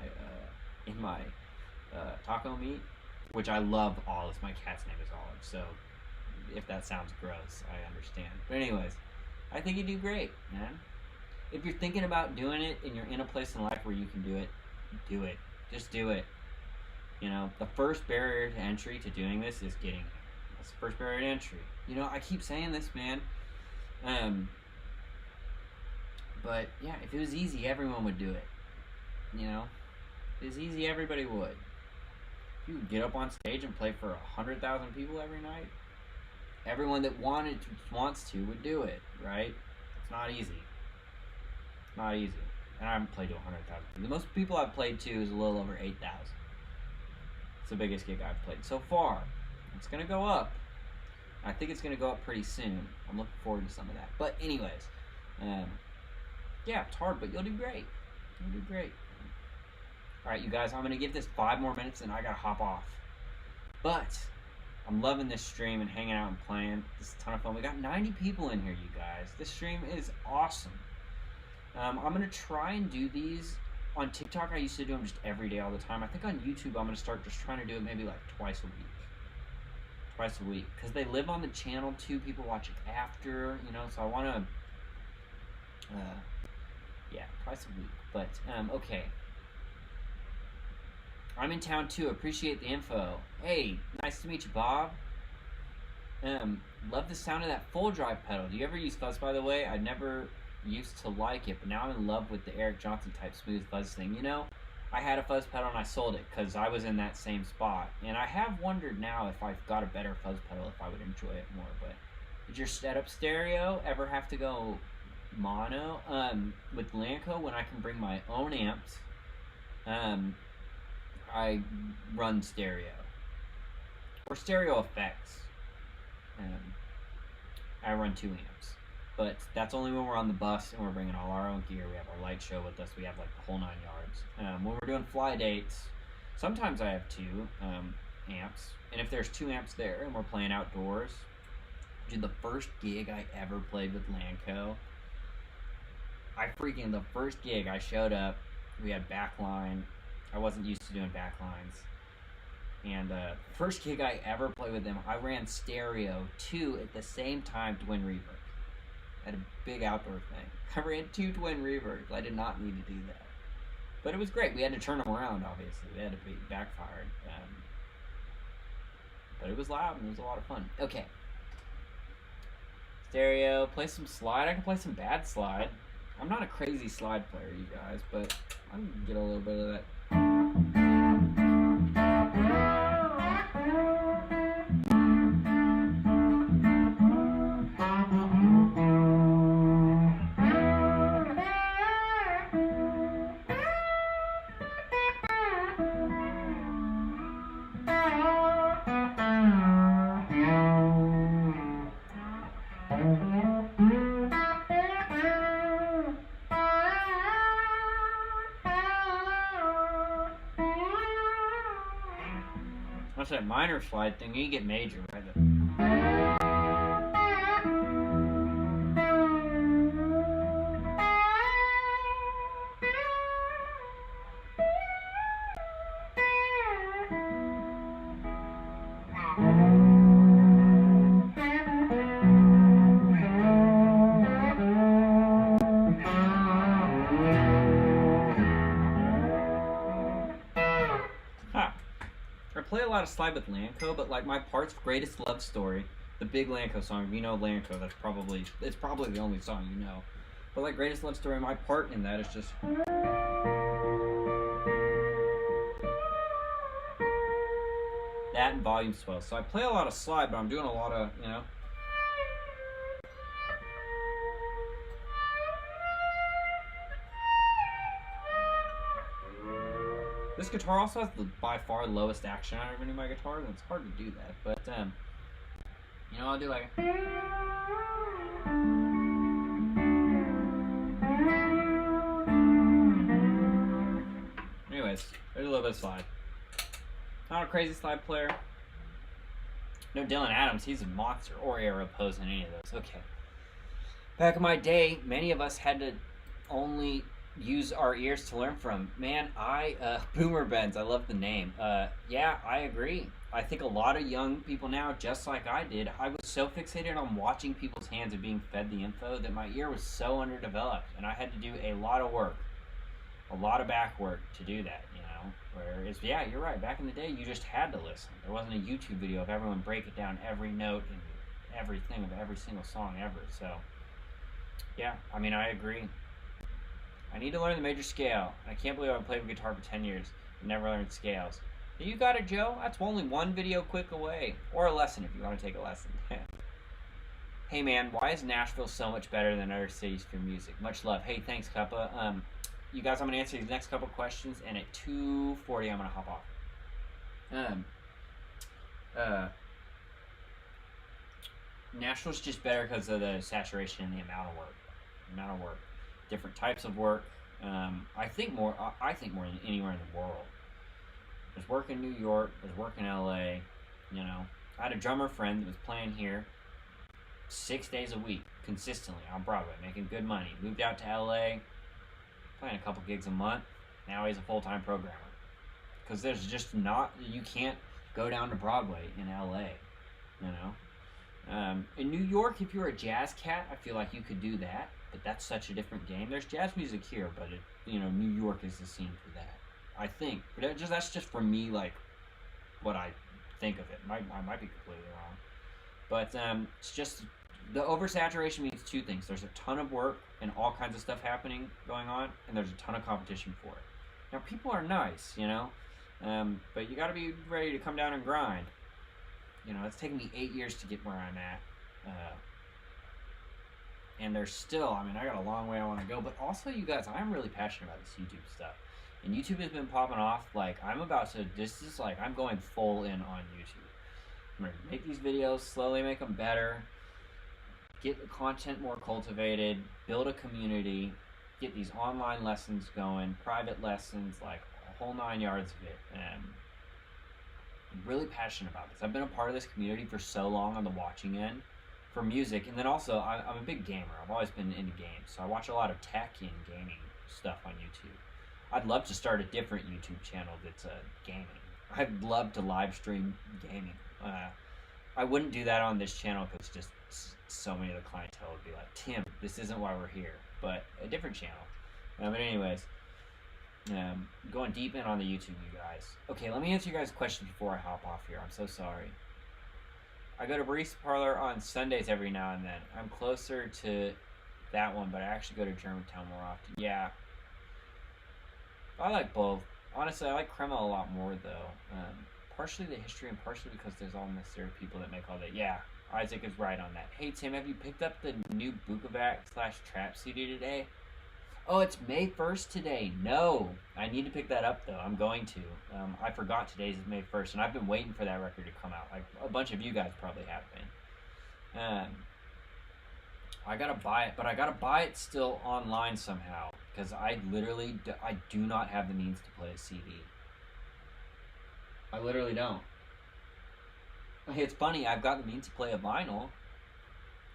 taco meat, which I love olives. My cat's name is Olive, so if that sounds gross, I understand. But anyways, I think you do great, man. If you're thinking about doing it and you're in a place in life where you can do it, do it. Just do it. The first barrier to entry to doing this is getting here. That's the first barrier to entry. I keep saying this, man. But yeah, if it was easy, everyone would do it. If it was easy, everybody would. If you would get up on stage and play for 100,000 people every night, everyone that wants to would do it, right? It's not easy. Not easy. And I haven't played to 100,000. The most people I've played to is a little over 8,000. It's the biggest gig I've played so far. It's going to go up. I think it's going to go up pretty soon. I'm looking forward to some of that. But anyways, yeah, it's hard, but you'll do great. You'll do great. All right, you guys, I'm going to give this 5 more minutes and I got to hop off. But I'm loving this stream and hanging out and playing. This is a ton of fun. We got 90 people in here, you guys. This stream is awesome. I'm going to try and do these on TikTok. I used to do them just every day all the time. I think on YouTube I'm going to start just trying to do it maybe like twice a week. Because they live on the channel too. People watch it after, so I want to, yeah, twice a week. But, okay. I'm in town too. Appreciate the info. Hey, nice to meet you, Bob. Love the sound of that full drive pedal. Do you ever use fuzz, by the way? I never used to like it, but now I'm in love with the Eric Johnson type smooth fuzz thing. I had a fuzz pedal and I sold it because I was in that same spot. And I have wondered now if I've got a better fuzz pedal, if I would enjoy it more. But did your setup stereo ever have to go mono? With Lanco, when I can bring my own amps, I run stereo. Or stereo effects. I run 2 amps. But that's only when we're on the bus and we're bringing all our own gear. We have our light show with us. We have like the whole 9 yards. When we're doing fly dates, sometimes I have 2 amps. And if there's 2 amps there and we're playing outdoors, dude, the first gig I ever played with Lanco, the first gig I showed up, we had backline. I wasn't used to doing backlines. And first gig I ever played with them, I ran stereo 2 at the same time twin reverb. At a big outdoor thing. I ran 2 twin reverbs. I did not need to do that. But it was great. We had to turn them around, obviously. They had to be backfired. But it was loud and it was a lot of fun. Okay. Stereo. Play some slide. I can play some bad slide. I'm not a crazy slide player, you guys, but I can get a little bit of that. That's that minor slide thing. You get major, right? lot of slide with Lanco, but like my part's Greatest Love Story, the big Lanco song. If you know Lanco, it's probably the only song you know. But like Greatest Love Story, my part in that is just that and volume swell. So I play a lot of slide, but I'm doing a lot of, you know. This guitar also has the by far lowest action out of any of my guitars, and it's hard to do that. But you know, I'll do like. Anyways, there's a little bit of slide. Not a crazy slide player. No Dylan Adams, he's a monster, or Arrow Pose in any of those. Okay. Back in my day, many of us had to only use our ears to learn from. Man, Boomer Benz, I love the name. Yeah, I agree. I think a lot of young people now, just like I did, I was so fixated on watching people's hands and being fed the info that my ear was so underdeveloped, and I had to do a lot of work, a lot of back work to do that, you know. Whereas, yeah, you're right, back in the day, you just had to listen. There wasn't a YouTube video of everyone breaking down every note and everything of every single song ever, so, yeah, I mean, I agree. I need to learn the major scale. I can't believe I've played guitar for 10 years and never learned scales. You got it, Joe? That's only one video click away. Or a lesson if you want to take a lesson. Hey man, why is Nashville so much better than other cities for music? Much love. Hey, thanks, Cuppa. You guys, I'm going to answer these next couple questions, and at 2:40 I'm going to hop off. Nashville's just better because of the saturation and the amount of work. Different types of work. I think more than anywhere in the world. There's work in New York, there's work in LA, you know. I had a drummer friend that was playing here 6 days a week, consistently on Broadway, making good money. Moved out to LA, playing a couple gigs a month. Now he's a full-time programmer. Because there's just you can't go down to Broadway in LA, you know. In New York, if you're a jazz cat, I feel like you could do that. But that's such a different game. There's jazz music here, but New York is the scene for that, I think. But that's just for me, like what I think of it. I might be completely wrong, but it's just the oversaturation means two things. There's a ton of work and all kinds of stuff going on, and there's a ton of competition for it. Now people are nice, you know, but you got to be ready to come down and grind. You know, it's taken me 8 years to get where I'm at. And there's still, I mean, I got a long way I want to go, but also, you guys, I'm really passionate about this YouTube stuff. And YouTube has been popping off, like, I'm going full in on YouTube. I'm going to make these videos, slowly make them better, get the content more cultivated, build a community, get these online lessons going, private lessons, like, a whole 9 yards of it. And I'm really passionate about this. I've been a part of this community for so long on the watching end, for music, and then also I'm a big gamer. I've always been into games, so I watch a lot of tech and gaming stuff on YouTube. I'd love to start a different YouTube channel that's gaming. I'd love to live stream gaming. I wouldn't do that on this channel because just so many of the clientele would be like, Tim, this isn't why we're here, but a different channel. But anyways, going deep in on the YouTube, you guys. Okay, let me answer you guys' questions before I hop off here. I'm so sorry. I go to Barista Parlor on Sundays every now and then. I'm closer to that one, but I actually go to Germantown more often. Yeah. I like both. Honestly, I like Crema a lot more, though. Partially the history and partially because there's all necessary people that make all that. Yeah, Isaac is right on that. Hey, Tim, have you picked up the new Bukovac/Trap CD today? Oh, it's May 1st today. No, I need to pick that up, though. I'm going to. I forgot today's is May 1st, and I've been waiting for that record to come out. Like a bunch of you guys probably have been. I gotta buy it, but I gotta buy it still online somehow, because I do not have the means to play a CD. I literally don't. It's funny, I've got the means to play a vinyl.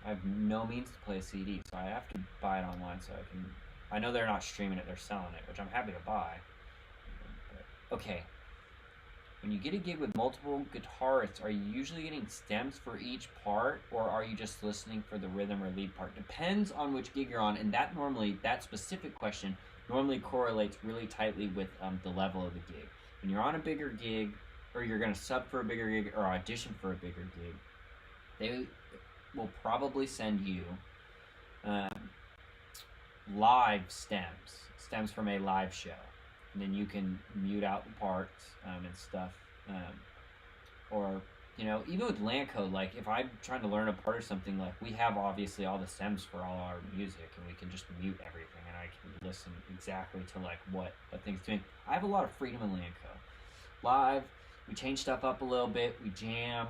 I have no means to play a CD, so I have to buy it online so I can... I know they're not streaming it, they're selling it, which I'm happy to buy. But, okay. When you get a gig with multiple guitarists, are you usually getting stems for each part, or are you just listening for the rhythm or lead part? Depends on which gig you're on, and that specific question normally correlates really tightly with the level of the gig. When you're on a bigger gig, or you're gonna sub for a bigger gig or audition for a bigger gig, they will probably send you um, live stems from a live show, and then you can mute out the parts and stuff. Or even with land code, like if I'm trying to learn a part or something, like we have obviously all the stems for all our music, and we can just mute everything, and I can listen exactly to like what a thing's doing. I have a lot of freedom in land code. Live, we change stuff up a little bit, we jam,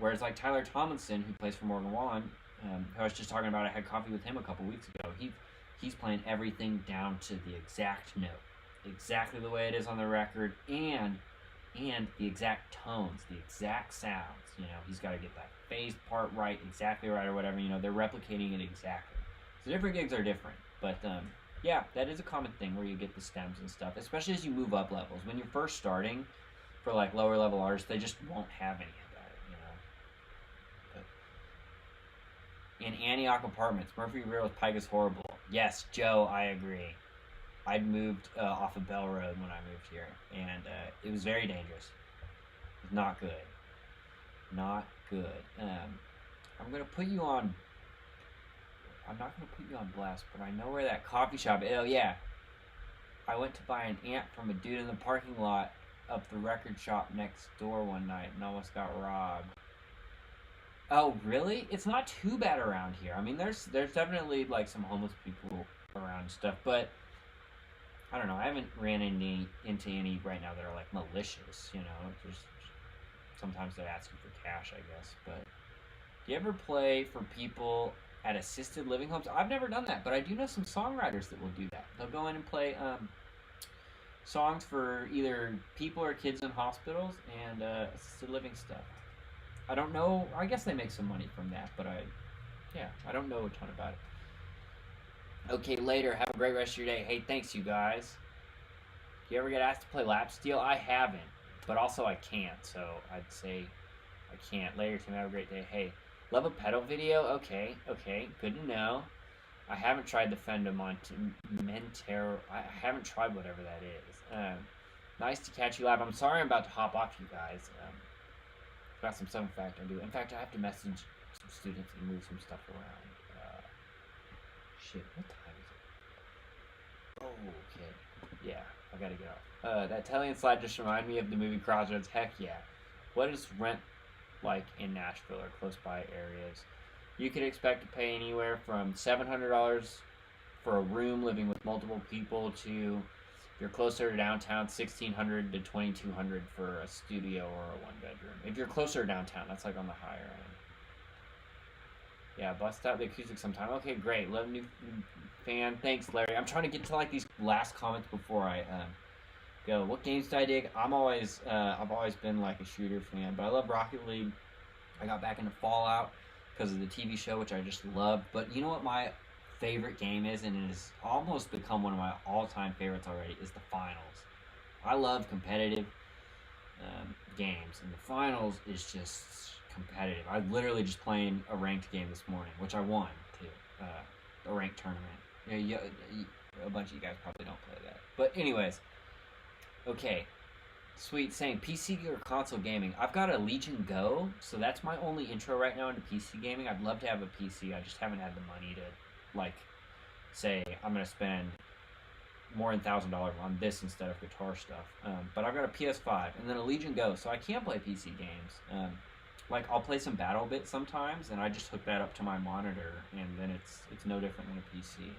whereas like Tyler Tomlinson, who plays for Morgan Wallen, who I was just talking about, I had coffee with him a couple weeks ago. He's playing everything down to the exact note, exactly the way it is on the record, and the exact tones, the exact sounds. He's got to get that phase part right, exactly right, or whatever. They're replicating it exactly. So different gigs are different, but yeah, that is a common thing where you get the stems and stuff, especially as you move up levels. When you're first starting, for like lower level artists, they just won't have any of that. But in Antioch Apartments, Murphyville's Pike is horrible. Yes, Joe, I agree. I'd moved off of Bell Road when I moved here, and it was very dangerous. It was not good. Not good. I'm going to put you on... I'm not going to put you on blast, but I know where that coffee shop is. Oh, yeah. I went to buy an amp from a dude in the parking lot up the record shop next door one night and almost got robbed. Oh, really? It's not too bad around here. I mean, there's definitely, like, some homeless people around and stuff, but... I don't know. I haven't ran into any right now that are like malicious. There's sometimes they're asking for cash, I guess. But do you ever play for people at assisted living homes? I've never done that, but I do know some songwriters that will do that. They'll go in and play songs for either people or kids in hospitals and assisted living stuff. I don't know. I guess they make some money from that, but I don't know a ton about it. Okay, later. Have a great rest of your day. Hey, thanks, you guys. Do you ever get asked to play lap steel? I haven't, but also I can't, so I'd say I can't. Later, Tim. Have a great day. Hey, love a pedal video? Okay, good to know. I haven't tried the Fender Montero. I haven't tried whatever that is. Nice to catch you live. I'm sorry I'm about to hop off, you guys. Got some stuff, in fact, I do. In fact, I have to message some students and move some stuff around. Shit, what time is it? Oh, okay. Yeah, I gotta get off. That Italian slide just reminded me of the movie Crossroads. Heck yeah. What is rent like in Nashville or close by areas? You could expect to pay anywhere from $700 for a room living with multiple people to, if you're closer to downtown, $1,600 to $2,200 for a studio or a one bedroom. If you're closer to downtown, that's like on the higher end. Yeah, bust out the acoustic sometime. Okay, great. Love new fan. Thanks, Larry. I'm trying to get to like these last comments before I go. What games do I dig? I've always been like a shooter fan, but I love Rocket League. I got back into Fallout because of the TV show, which I just love. But you know what my favorite game is, and it has almost become one of my all-time favorites already, is the finals. I love competitive games, and the finals is just competitive. I was literally just playing a ranked game this morning, which I won too. A ranked tournament. A bunch of you guys probably don't play that. But anyways, okay. Sweet, saying PC or console gaming. I've got a Legion Go, so that's my only intro right now into PC gaming. I'd love to have a PC. I just haven't had the money to, like, say I'm gonna spend more than $1,000 on this instead of guitar stuff. But I've got a PS5 and then a Legion Go, so I can play PC games. Like, I'll play some BattleBit sometimes, and I just hook that up to my monitor, and then it's no different than a PC.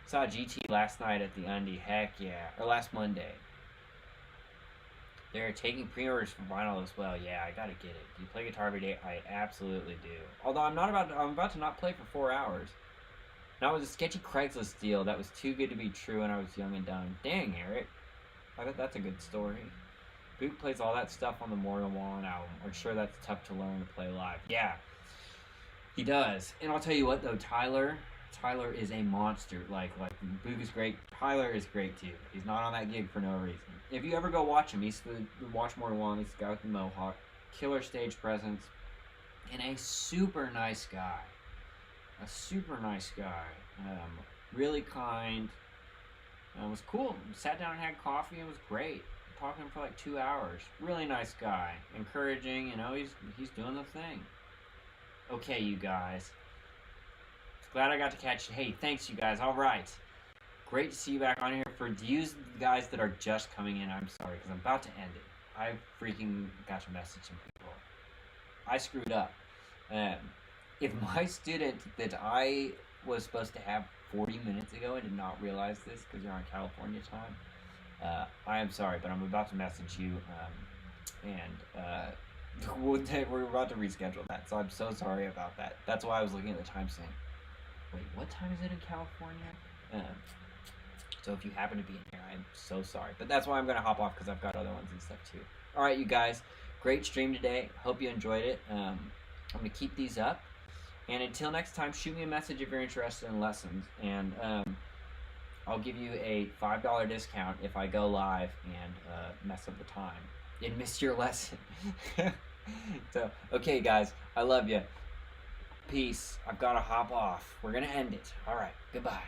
Saw GT last night at the Undie. Heck yeah. Or last Monday. They're taking pre-orders for vinyl as well. Yeah, I gotta get it. Do you play guitar every day? I absolutely do. Although I'm about to not play for 4 hours. That was a sketchy Craigslist deal that was too good to be true when I was young and dumb. Dang, Eric. I bet that's a good story. Boot plays all that stuff on the Morgan Wallen album. I'm sure that's tough to learn to play live. Yeah, he does. And I'll tell you what, though, Tyler is a monster. Like Boog is great. Tyler is great, too. He's not on that gig for no reason. If you ever go watch him, he's watch Morgan Wallen. He's the guy with the mohawk. Killer stage presence. And a super nice guy. Really kind. It was cool. Sat down and had coffee. It was great. talking for like 2 hours. Really nice guy, encouraging. You know, he's doing the thing. Okay, you guys. Glad I got to catch you. Hey, thanks, you guys. All right. Great to see you back on here. For you guys that are just coming in, I'm sorry, because I'm about to end it. I freaking got a message from people. I screwed up. If my student that I was supposed to have 40 minutes ago and did not realize this because you're on California time, I am sorry, but I'm about to message you, and we're about to reschedule that, so I'm so sorry about that. That's why I was looking at the time saying, wait, what time is it in California? So if you happen to be in here, I'm so sorry. But that's why I'm going to hop off, because I've got other ones and stuff too. All right, you guys. Great stream today. Hope you enjoyed it. I'm going to keep these up. And until next time, shoot me a message if you're interested in lessons. And I'll give you a $5 discount if I go live and mess up the time and miss your lesson. So, okay, guys. I love you. Peace. I've got to hop off. We're going to end it. All right. Goodbye.